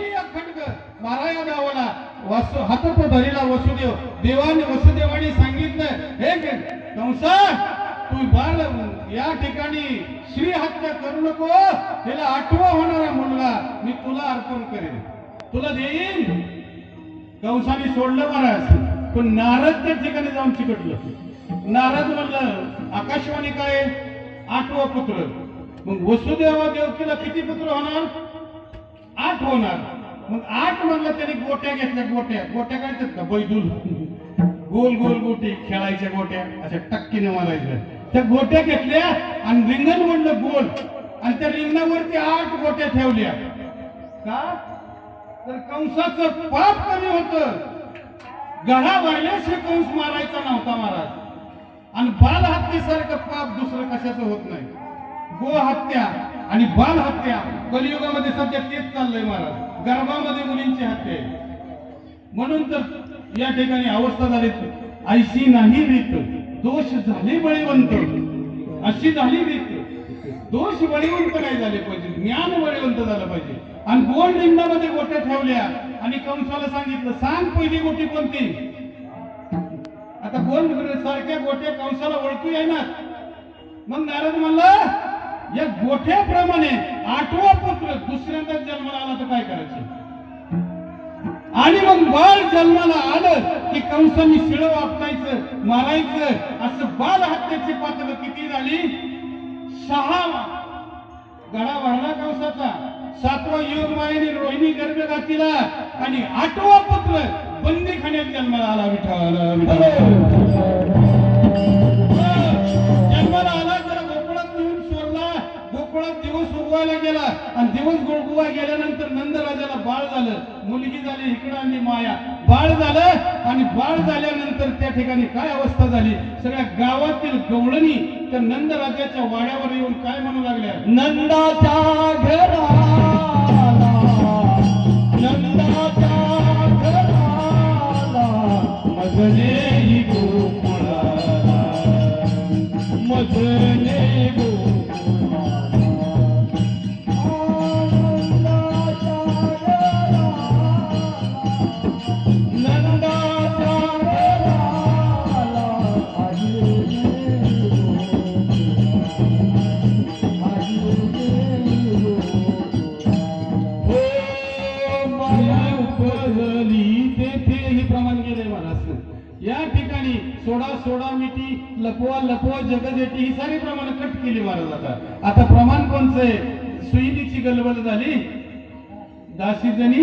या खटके मारायला धावला, हातात धरीला वसुदेव. देवाने वसुदेवाने सांगितलं, हे कंसा, तू बाल या ठिकाणी श्री हत्या करू नको. त्याला 8वा होणारा मुलगा मी तुला अर्पण करेन, तुला देईन. कंसाने सोडलं महाराज. पण नारद त्या ठिकाणी जाऊन चिकटलं. नारद म्हणलं, आकाशवाणी काय? 8वा पुत्र. मग वसुदेवा देवकीला किती पुत्र होणार? 8 होणार. मग 8 म्हणलं त्याने गोट्या घेतल्या. गोट्या काय का बैदूल, गोल गोल गोटी खेळायच्या गोट्या, अशा टक्कीने मारायच्या. त्या गोट्या घेतल्या आणि रिंगण म्हणलं गोल, आणि त्या रिंगणावरती 8 गोट्या ठेवल्या. का? तर कंसाचं पाप कमी होतं. गळा वाढल्याशिवाय कंस मारायचा नव्हता महाराज. आणि बाल हत्येसारखं पाप दुसरं कशाचं होत नाही. गो हत्या आणि बाल हत्या कलियुगामध्ये सध्या तेच चाललंय महाराज. गर्भामध्ये मुलींची हत्या आहे. म्हणून तर या ठिकाणी अवस्था झाली, ऐशी नाही रीत, दोष झाले बळीवंत. अशी झाली रीत, दोष बळीवंत नाही झाले पाहिजे, ज्ञान बळीवंत झालं पाहिजे. आणि गोल रिंगणामध्ये गोट्या ठेवल्या आणि कंसाला सांगितलं, सांग पहिली गोटी कोणती? आता गोल सारख्या गोट्या कंसाला ओळखू येणार. मग नारद म्हणला, या गोठ्याप्रमाणे 8वा पुत्र दुसऱ्यांदा जन्माला आला तर काय करायचं? आणि मग बाळ जन्माला आलं की कंसांनी शिळ वापरायचं, मारायचं. असं बाल हत्याची पातळी किती झाली? 6. गळा वाढला कंसाचा. 7वा योगमायेने रोहिणी गर्भ घातला आणि 8वा पुत्र बंदीखान्यात जन्माला आला. जन्माला आला तर गोकुळात नेऊन सोडला. गोकुळात दिवस उगवायला गेला आणि दिवस गोळगुवा गेल्यानंतर नंदराजाला बाळ झालं. मुलगी झाली, इकडं आणली माया. बाळ झालं आणि बाळ झाल्यानंतर त्या ठिकाणी काय अवस्था झाली? सगळ्या गावातील गवळणी त्या नंदराजाच्या वाड्यावर येऊन काय म्हणू लागल्या? नंदाच्या घराला, नंदाच्या घराला मजले गोकुळाला, मजले गोकुळाला. या ठिकाणी सोडा सोडा मिठी, लपवा लपवा जगदेटी, ही सारी प्रमाण कट केली महाराज. आता प्रमाण कोणचं आहे? सुईनीची गलबल झाली, दासी जणी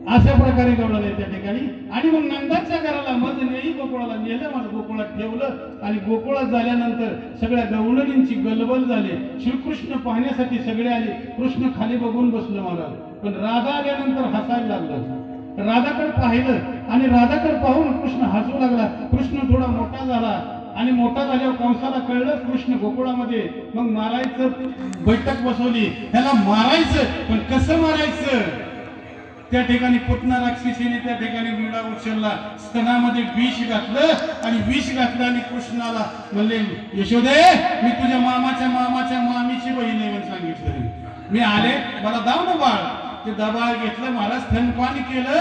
अशा प्रकारे गवळले त्या ठिकाणी. आणि मग नंदाच्या घराला मज नेई गोकुळाला नेलं, माझं गोकुळात ठेवलं. आणि गोकुळात झाल्यानंतर सगळ्या गवळणींची गलबल झाली. श्रीकृष्ण पाहण्यासाठी सगळे आले. कृष्ण खाली बघून बसलं महाराज. पण राधा आल्यानंतर हसायला लागलं. राधाकडे पाहिलं आणि राधाकडे पाहून कृष्ण हसू लागला. कृष्ण थोडा मोठा झाला आणि मोठा झाल्यावर कंसाला कळलं कृष्ण गोकुळामध्ये. मग मारायचं बैठक बसवली, त्याला मारायचं. पण कसं मारायचं? त्या ठिकाणी पुतना राक्षसीने त्या ठिकाणी विडा उचलला, स्तनामध्ये विष घातलं आणि विष घातलं आणि कृष्णाला म्हणले, यशोदे, मी तुझ्या मामाच्या मामाच्या मामीची बहीण आहे म्हणून सांगितलं. मी आले, मला दाव ना बाळ. ते दबाळ घेतलं महाराज, स्तनपान केलं.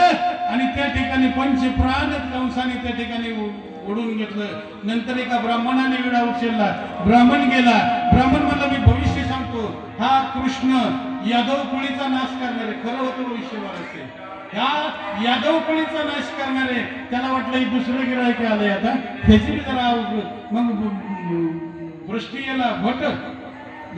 आणि त्या ठिकाणी पंचप्राण कंसाने त्या ठिकाणी ओढून घेतलं. नंतर एका ब्राह्मणाने विडा उचलला. ब्राह्मण गेला. ब्राह्मण म्हणला मी भविष्य सांगतो, हा कृष्ण यादव कुळीचा नाश करणारे. खरं होतं भविष्य बरं. ह्या यादव कुळीचा नाश करणारे. त्याला वाटलं दुसरं गिरायक आलंय आता ह्याची बी जरा मग वृष्टीला भट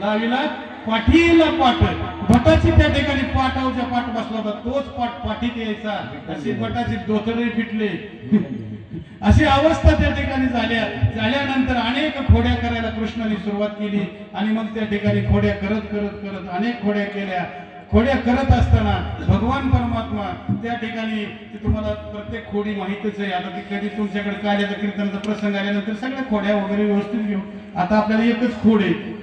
लावीला पाठीला पाठ. भटाची त्या ठिकाणी पाठावच्या पाठ बसला होता. तोच पाठ पाठीत यायचा. अशी भटाची धोतरे फिटले. अशी अवस्था त्या ठिकाणी झाल्यानंतर अनेक खोड्या करायला कृष्णाने सुरुवात केली. आणि मग त्या ठिकाणी खोड्या करत करत करत अनेक खोड्या केल्या. खोड्या करत असताना भगवान परमात्मा त्या ठिकाणी तुम्हाला प्रत्येक खोडी माहितच आहे. आता ती कधी तुमच्याकडे कार्याचा कीर्तनाचा प्रसंग आल्यानंतर सगळ्या खोड्या वगैरे व्यवस्थित घेऊ. आता आपल्याला एकच खोड आहे.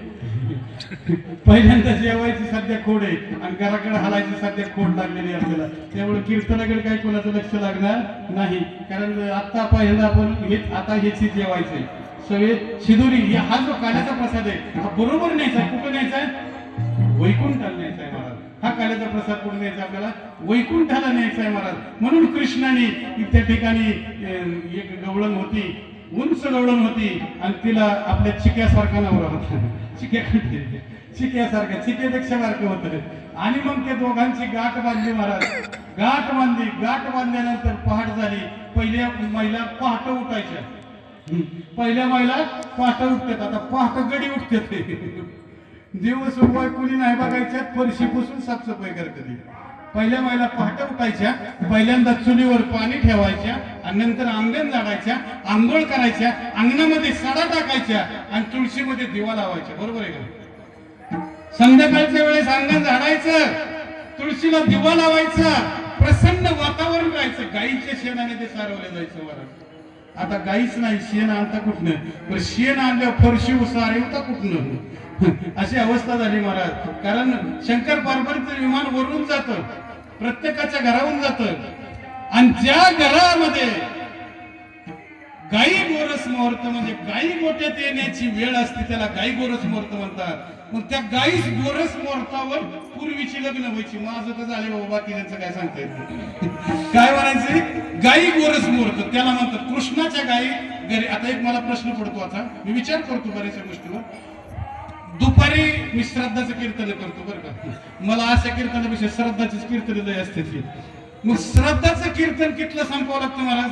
पहिल्यांदा जेवायची सध्या खोड आहे आणि घराकडे हालायची सध्या खोड लागलेली आपल्याला. त्यामुळे कीर्तनाकडे काही कोणाचं लक्ष लागणार नाही. कारण आता पहिल्यांदा आपण हेच आता हेची जेवायचंय सगळे शिदोरी. हा जो काल्याचा प्रसाद आहे हा बरोबर न्यायचा आहे. कुठं न्यायचा आहे? वैकुंठाला न्यायचा आहे महाराज. हा काल्याचा प्रसाद कुठे न्यायचा आपल्याला? वैकुंठाला न्यायचा आहे महाराज. म्हणून कृष्णाने त्या ठिकाणी एक गवळण होती, उंच गवळण होती आणि तिला आपल्या चिक्यासारखा नवरा होता. चिक्यासारखा चिक्यापेक्षा सारखं होतं. आणि मग ते दोघांची गाठ बांधली महाराज. गाठ बांधल्यानंतर पहाट झाली. पहिल्या महिला पहाट उठायच्या. पहिल्या महिला पहाट उठतात. आता पहाट गडी उठतात. दिवस उभा कुणी नाही बघायच्या. फरशी पुसून साफसफाई करते. पहिल्या महिला पहाटे उठायच्या. पहिल्यांदा चुलीवर पाणी ठेवायच्या आणि नंतर अंगण झाडायच्या, आंघोळ करायच्या, अंगणामध्ये सडा टाकायच्या आणि तुळशीमध्ये दिवा लावायच्या. बरोबर आहे का? संध्याकाळच्या वेळेस अंगण झाडायचं, तुळशीला दिवा लावायचा, प्रसन्न वातावरण राहायचं. गाईच्या शेणाने ते सारवले जायचं वर. आता गाईच नाही, शेण आणता कुठनं? शेण आणल्यावर फरशी सारवता कुठनं? अशी अवस्था झाली महाराज. कारण शंकर पार्वतीचं विमान वरून जातं, प्रत्येकाच्या घरावरून जातं. आणि ज्या घरामध्ये गाई गोरस मुहूर्त म्हणजे गाई गोट्यात येण्याची वेळ असते त्याला गाई गोरस मुहूर्त म्हणतात. मग त्या गाई गोरस मुहूर्तावर पूर्वीची लग्न व्हायची. माझं तर झाले बाबा, बाकी त्यांचं काय सांगता येत नाही. काय म्हणायचं? गाई गोरस मुहूर्त त्याला म्हणतात. कृष्णाच्या गाई घरी. आता एक मला प्रश्न पडतो. आता मी विचार करतो बऱ्याचशा गोष्टीवर. दुपारी मी श्राद्धाचं कीर्तन करतो बरं का. मला अशा कीर्तनापेक्षा श्राद्धाचीच कीर्तन लय असते. मग श्राद्धाचं कीर्तन कितलं संपवावं लागतं महाराज?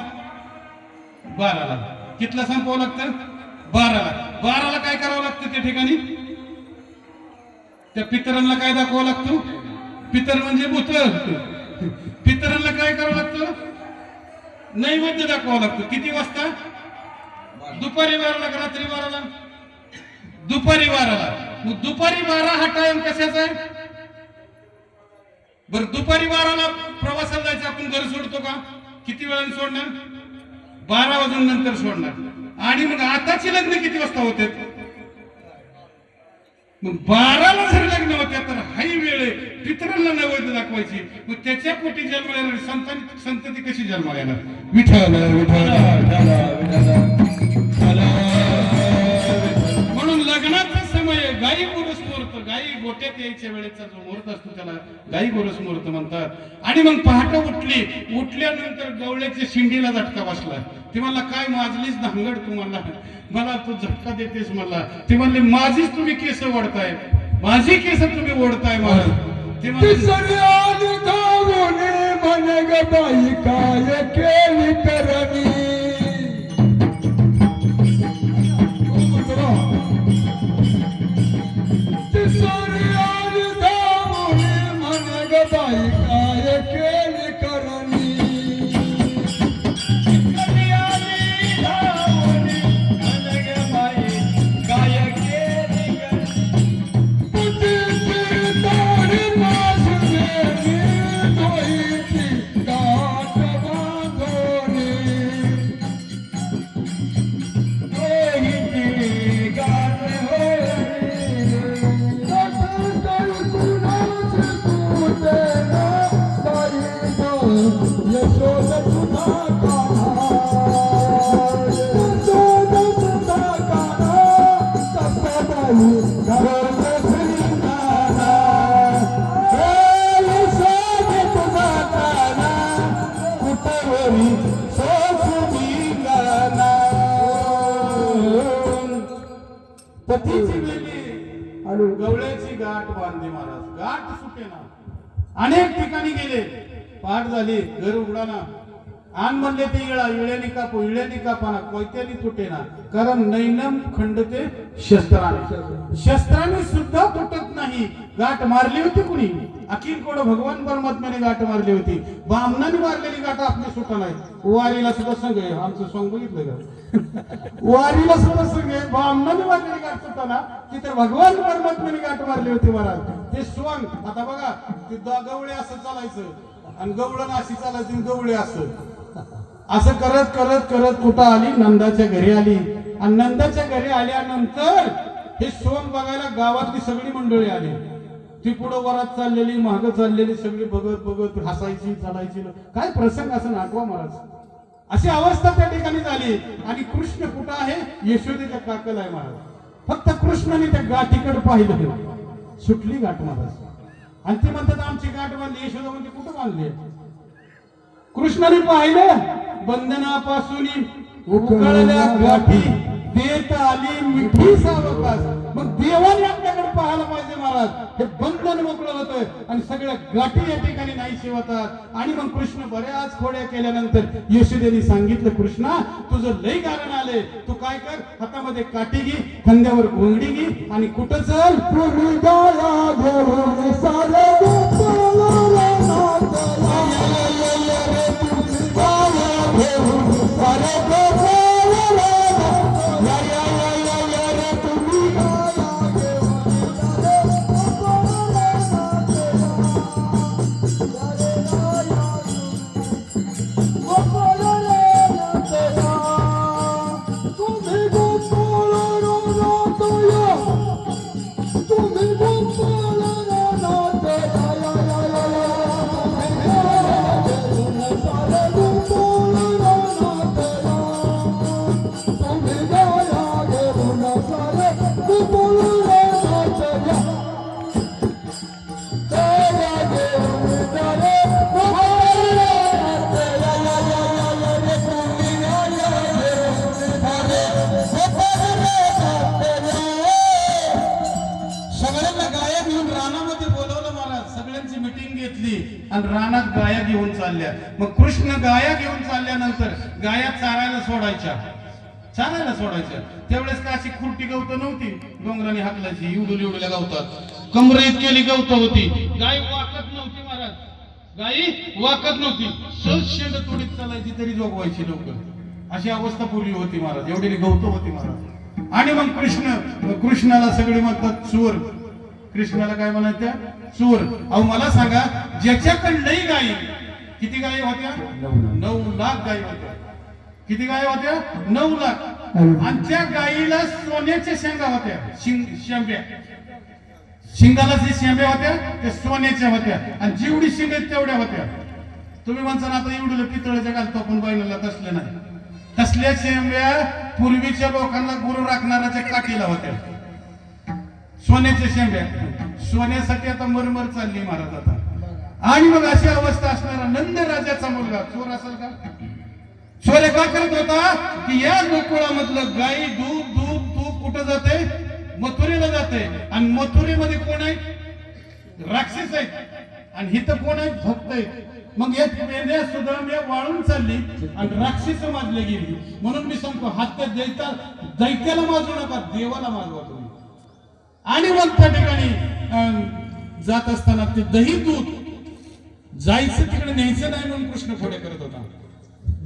12ला. कितलं संपवावं लागतं? 12ला. 12ला काय करावं लागतं त्या ठिकाणी? त्या पितरांना काय दाखवावं लागतं? पितर म्हणजे भूत. पितरांना काय करावं लागतं? नैवेद्य दाखवावं लागतं. किती वाजता? दुपारी 12ला का रात्री 12ला? दुपारी 12ला. मग दुपारी 12 हा टाइम कशाचा आहे? बरं, दुपारी 12ला प्रवासाला जायचं आपण घर सोडतो का? किती वेळाने सोडणार? 12 वाजून नंतर सोडणार. आणि मग आताची लग्न किती वाजता होते? मग 12ला जर लग्न होत्या तर हाही वेळ आहे पितरांना नैवेद्य दाखवायची. मग त्याच्या पोटी जन्माला येणार संतती कशी जन्माला येणार? विठ्ठल म्हणून लग्नाचा समय गाई गोरस मुहूर्त. गाई गोट्यात यायच्या वेळेचा जो मुहूर्त असतो त्याला गाई गोरस मुहूर्त म्हणतात. आणि मग पहाटे उठल्यानंतर गवळ्याच्या शिंडीला झटका बसला. ती म्हणला काय माजलीच धांगड तुम्हाला, मला तू झटका देतेस मला. ती म्हणले माझीच तुम्ही केस ओढताय, माझी केस तुम्ही ओढताय महाराज. ते बाई काय केली करणी. बाई काय केली करणी. हातीची वेली आलो गवळ्याची गाठ बांधली महाराज, गाठ सुटेना. अनेक ठिकाणी गेले, पाठ झाली, घर उघडाना. आण म्हणले ते इळ्याने कापू, इळ्याने कापाना, कोयत्याने तुटेना. कारण नैनम खंडते शस्त्राने, शस्त्राने सुद्धा तुटत नाही. गाठ मारली होती कुणी? अखिल कोड भगवान परमात्म्याने गाठ मारली होती. बामणाने मारलेली गाठ आपली सुटा नाही. वारीला सुद्धा संघ आहे, आमचं सॉंग बघितलं का? वारीला सुद्धा संघ आहे, बामणाने मारलेली गाठ सुटाना, ती तर भगवान परमात्म्याने गाठ मारली होती महाराज. ते स्वांग आता बघा, ते गवळे असं चालायचं आणि गवळण अशी चालायची आणि गवळे असं करत करत करत कुठं आली? नंदाच्या घरी आली. आणि नंदाच्या घरी आल्यानंतर हे सोंग बघायला गावातली सगळी मंडळी आली. ती पुढं वरात चाललेली, मागं चाललेली, सगळी बघत बघत हसायची, चालायची. काय प्रसंग असं नाटवा महाराज. अशी अवस्था त्या ठिकाणी झाली. आणि कृष्ण कुठं आहे? यशोदेच्या काकल आहे महाराज. फक्त कृष्णाने त्या गाठीकडे पाहिलं, सुटली गाठ महाराज. आणि ती म्हणतात आमची गाठ बांधली. यशोदा म्हणजे कुठं बांधली? कृष्णाने पाहिलं, बंधनापासून उकळल्या गाठी देत आली मिठी सावकाश. मग देवाने आपल्याकडे पाहायला पाहिजे महाराज. हे बंधन मोकळं होतं आणि सगळ्या गाठी या ठिकाणी नाही शिवतात. आणि मग कृष्ण बऱ्याच खोड्या केल्यानंतर यशोदेने सांगितलं, कृष्णा तुझं लई कारण आले, तू काय कर, हातामध्ये काठी घे, खांद्यावर घोंगडी घे आणि कुठं चल? आणि रानात गाया घेऊन चालल्या. मग कृष्ण गाया घेऊन चालल्यानंतर गाया चारायला सोडायच्या, चारायला सोडायच्या. त्यावेळेस का अशी खुरटी गवत नव्हती, डोंगराने हाकलायची, इवडुल्या गवतात कमर इतकेली गवत होती. गाय वाकत नव्हती महाराज, गाई वाकत नव्हती. सहज शेंड तोडीत चालायची तरी जोगवायची लवकर. अशी अवस्था पूर्वी होती महाराज, एवढी गवत होती महाराज. आणि मग कृष्णाला सगळे म्हणतात चोर. कृष्णाला काय म्हणायचं? चोर. अहो मला सांगा, ज्याच्याकडे लई गायी, किती गायी होत्या? 9 लाख गायी होत्या. किती गायी होत्या? 9 लाख. आणि त्या गायीला सोन्याच्या शेंगा होत्या, शेंब्या. शिंगाला जे शेंब्या होत्या त्या सोन्याच्या होत्या. आणि जेवढी शिंग तेवढ्या होत्या. तुम्ही म्हणता ना आता एवढं पितळाच्या घालतो आपण बैलाला, तसले नाही. तसल्या शेंब्या पूर्वीच्या लोकांना गुरु राखणाऱ्याच्या काठीला होत्या, सोन्याच्या शेंब्या. सोन्यासाठी आता मरमर चालली महाराज आता. आणि मग अशी अवस्था असणारा नंद राजाचा मुलगा चोर असेल का? चोर का करत होता की या गोकुळामधलं गाई दूध दूध तूप कुठं जाते? मथुरेला जाते. आणि मथुरेमध्ये कोण आहे? राक्षस आहेत. आणि हिथं कोण आहे? भक्त आहेत. मग या मेंढ्या सुद्धा वाळून चालली आणि राक्षस माजले गेली. म्हणून मी सांगतो, हात दैत्याला माजू नका, देवाला माजवा तुम्ही. आणि मग त्या ठिकाणी जात असताना ते दही दूध जायचं तिकडे न्यायचं नाही म्हणून कृष्ण फोडे करत होता,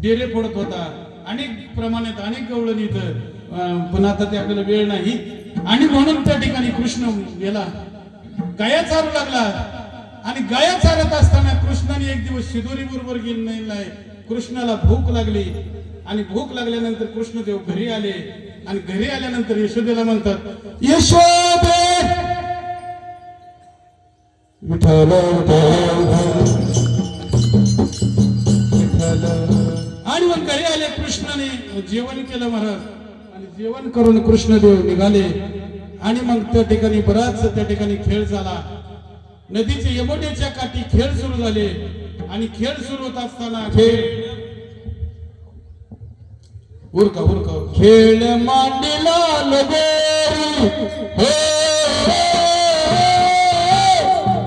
डेरे फोडत होता. अनेक प्रमाणात अनेक गवळण इथं, पण आता ते आपल्याला वेळ नाही. आणि म्हणून त्या ठिकाणी कृष्ण गेला, गाया चारू लागला. आणि गाया चारत असताना कृष्णाने एक दिवस शिदोरी बरोबर गेले. कृष्णाला भूक लागली. आणि भूक लागल्यानंतर कृष्णदेव घरी आले. आणि घरी आल्यानंतर यशोदेला म्हणतात, यशोदे विठ्ठल आणि मग घरी आले. कृष्णाने जेवण केलं महाराज. आणि जेवण करून कृष्णदेव निघाले. आणि मग त्या ठिकाणी बराच त्या ठिकाणी खेळ झाला. नदीचे यमुनेच्या काठी खेळ सुरू झाले. आणि खेळ सुरू होत असताना उरका उरका उरका. खेळ मांडीला लगोरी हो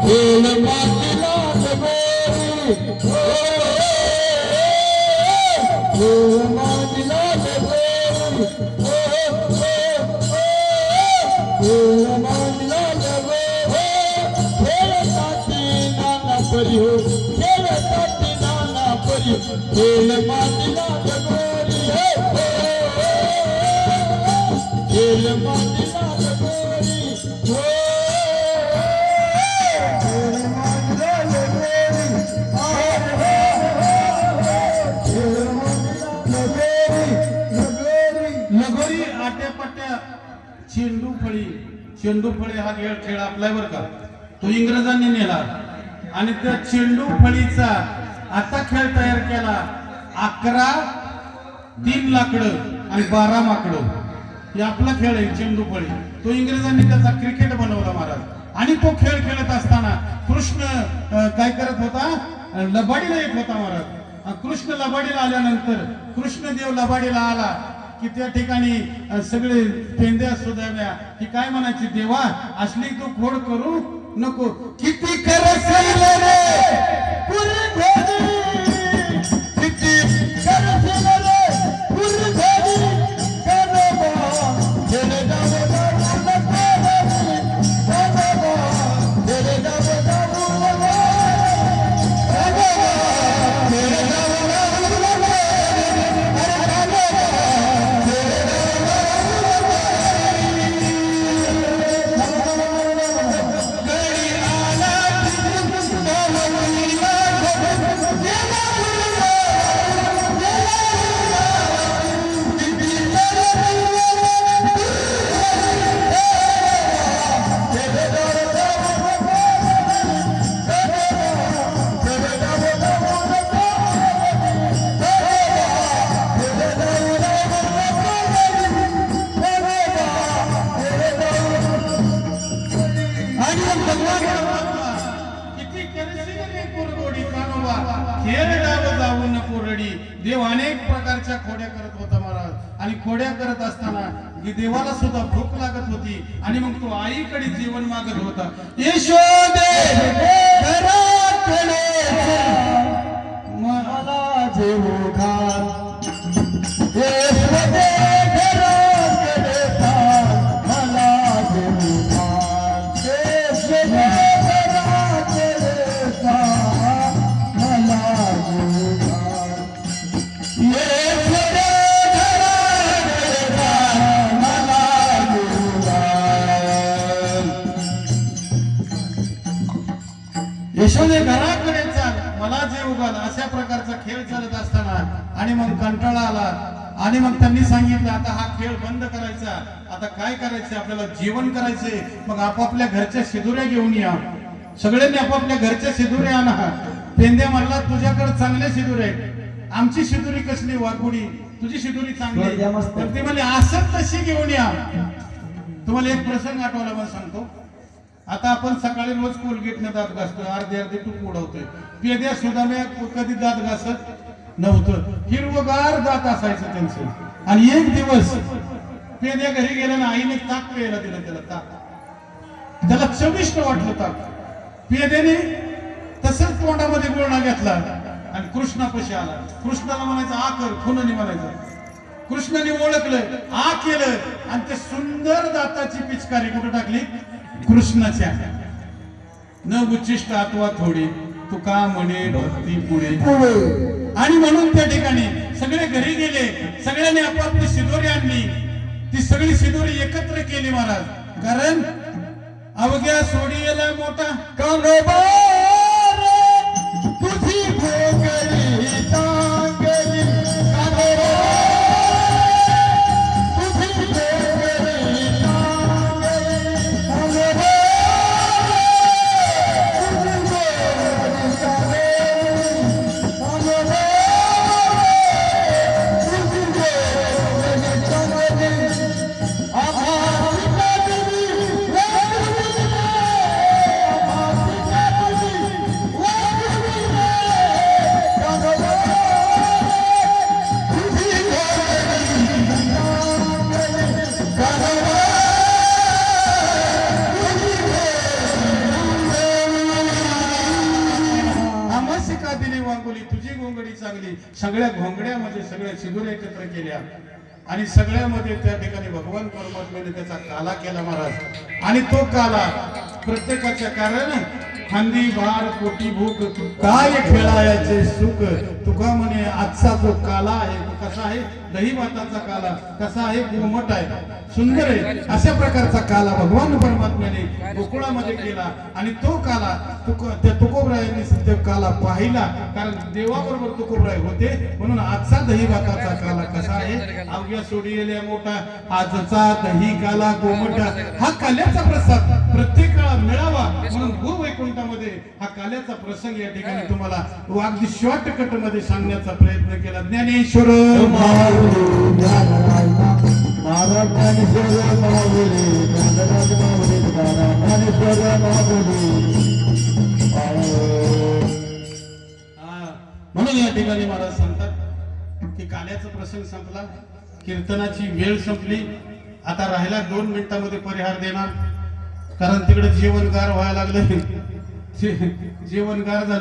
खेळ मांडीला लगोरी हो खेळ मांडीला लगोरी हो खेळ मांडीला लगोरी खेळसाठी नाना परी हो खेळसाठी नाना परी खेळ मांडीला लगोरी खेळ मांडीला लगोरी हो खेळ मांडीला लगोरी खेळ मांडीला लगोरी लगोरी आट्यापाट्या चेंडू फळी हा खेळ आपलाय बरं का. तो इंग्रजांनी नेला आणि त्या चेंडू फळीचा आता खेळ तयार केला. 11 3 लाकडं आणि 12 माकडं हे आपला खेळ आहे चेंडू फळी. तो इंग्रजांनी त्याचा क्रिकेट बनवला महाराज. आणि तो खेळ खेळत असताना कृष्ण काय करत होता, लबाडीला येत होता महाराज. कृष्ण लबाडीला आल्यानंतर कृष्णदेव लबाडीला आला की त्या ठिकाणी सगळे पेंद्या सुधाव्या की काय म्हणायची, देवा असली तू खोड करू नको. किती करशील रे पुरधरी किती करशील रे पुरधरी कनबा तेरे नाव दारू लगोरी कनबा तेरे नाव दारू लगोरी कनबा तेरे नाव दारू लगोरी कनबा तेरे किती करशील रे कुरगोडी कानोबा खेळ डाव जाऊ नको रडी. देव अनेक प्रकारच्या खोड्या करत होता महाराज. आणि खोड्या करत असताना देवाला सुद्धा भूक लागत होती आणि मग तो आईकडे जेवण मागत होता. यशोदे घराकडे मला जेवू घाल यशोदे घराकडे मला जेवू घाल यशोदे घराकडे मला जेवू घाल यशोदे घराकडे मला जेवू घाल. यशोदे घराकडे चाल मला जेवू घाल अशा प्रकारचा खेळ चालत असताना आणि मग कंटाळा आला आणि मग त्यांनी सांगितलं आता हा खेळ बंद करायचा. आता काय करायचं, आपल्याला जेवण करायचंय. मग आपापल्या घरच्या शिदुऱ्या घेऊन या. सगळ्यांनी आपापल्या घरच्या शिदुऱ्या आणा. पेंद्या म्हणला तुझ्याकडे चांगले शिदुरे आहेत, आमची शिदुरी कसली वाघोडी, तुझी शिदुरी चांगली. तर ते म्हणले असं तशी घेऊन या. तुम्हाला एक प्रसंग आठवला मला सांगतो. आता आपण सकाळी रोज कोलगेटने दात घासतोय, अर्धे तूप उडवतोय. पेद्या सुद्धा मी कधी दात घासत नव्हतं. हिरवगार दात असायचं त्यांचं. आणि एक दिवस पेद्या घरी गेल्या ना आईने ताक प्यायला दिलं त्याला. ताक त्याला चविष्ट वाटलं ताक. पेद्याने तसंच तोंडामध्ये गुळणा घेतला आणि कृष्णापाशी आला. कृष्णाला म्हणायचं आ कर, खुनाने म्हणायचं. कृष्णाने ओळखलं, आ केलं आणि ते सुंदर दाताची पिचकारी कुठे टाकली, कृष्णाच्या. न उच्चिष्ट अथवा थोडी तू का म्हणे भक्ती पुढे. आणि म्हणून त्या ठिकाणी सगळे घरी गेले. सगळ्यांनी आपापली शिदोरी आणली. ती सगळी शिदोरी एकत्र केली महाराज. कारण अवघ्या सोडीला मोठा कानोबा तुझी भोगली चांगली कानोबा तुझी भोगली चांगली कानोबा तुझी भोगली चांगली कानोबा तुझी भोगली चांगली आभासी चांगली सगळ्या घोंगड्यामध्ये सगळ्या शिदुऱ्या एकत्र केल्या आणि सगळ्यामध्ये त्या ठिकाणी भगवान परमात्म्याने त्याचा काला केला महाराज. आणि तो काला प्रत्येकाच्या कारण खांदी भार पोटी भूक काय खेळायचे सुख. तुका म्हणे आजचा जो काला आहे तो कसा आहे, दही भाताचा काला कसा आहे, कोमट आहे, सुंदर आहे. अशा प्रकारचा काला भगवान परमात्म्याने गोकुळामध्ये केला. आणि तो काला त्या तुकोबरायांनी तो काला पाहिला, कारण देवाबरोबर तुकोबराय होते. म्हणून आजचा दही भाताचा काला कसा आहे, अवघ्या सोडिलेल्या मोठा आजचा दही काला कोमट. हा काल्याचा प्रसाद प्रत्येकाला मिळावा म्हणून भूवैकुंठामध्ये हा काल्याचा प्रसंग या ठिकाणी तुम्हाला अगदी शॉर्टकट मध्ये सांगण्याचा प्रयत्न केला. ज्ञानेश्वर माऊली ज्ञानराज महाराज ज्ञानेश्वर माऊली ज्ञानराज माऊली ज्ञानेश्वर माऊली. म्हणून या ठिकाणी महाराज सांगतात की काल्याचा प्रसंग संपला, कीर्तनाची वेळ संपली. आता राहिला 2 मिनिटांमध्ये परिहार देणार, कारण तिकडे जेवणगार व्हायला लागले, जेवणगार झाले.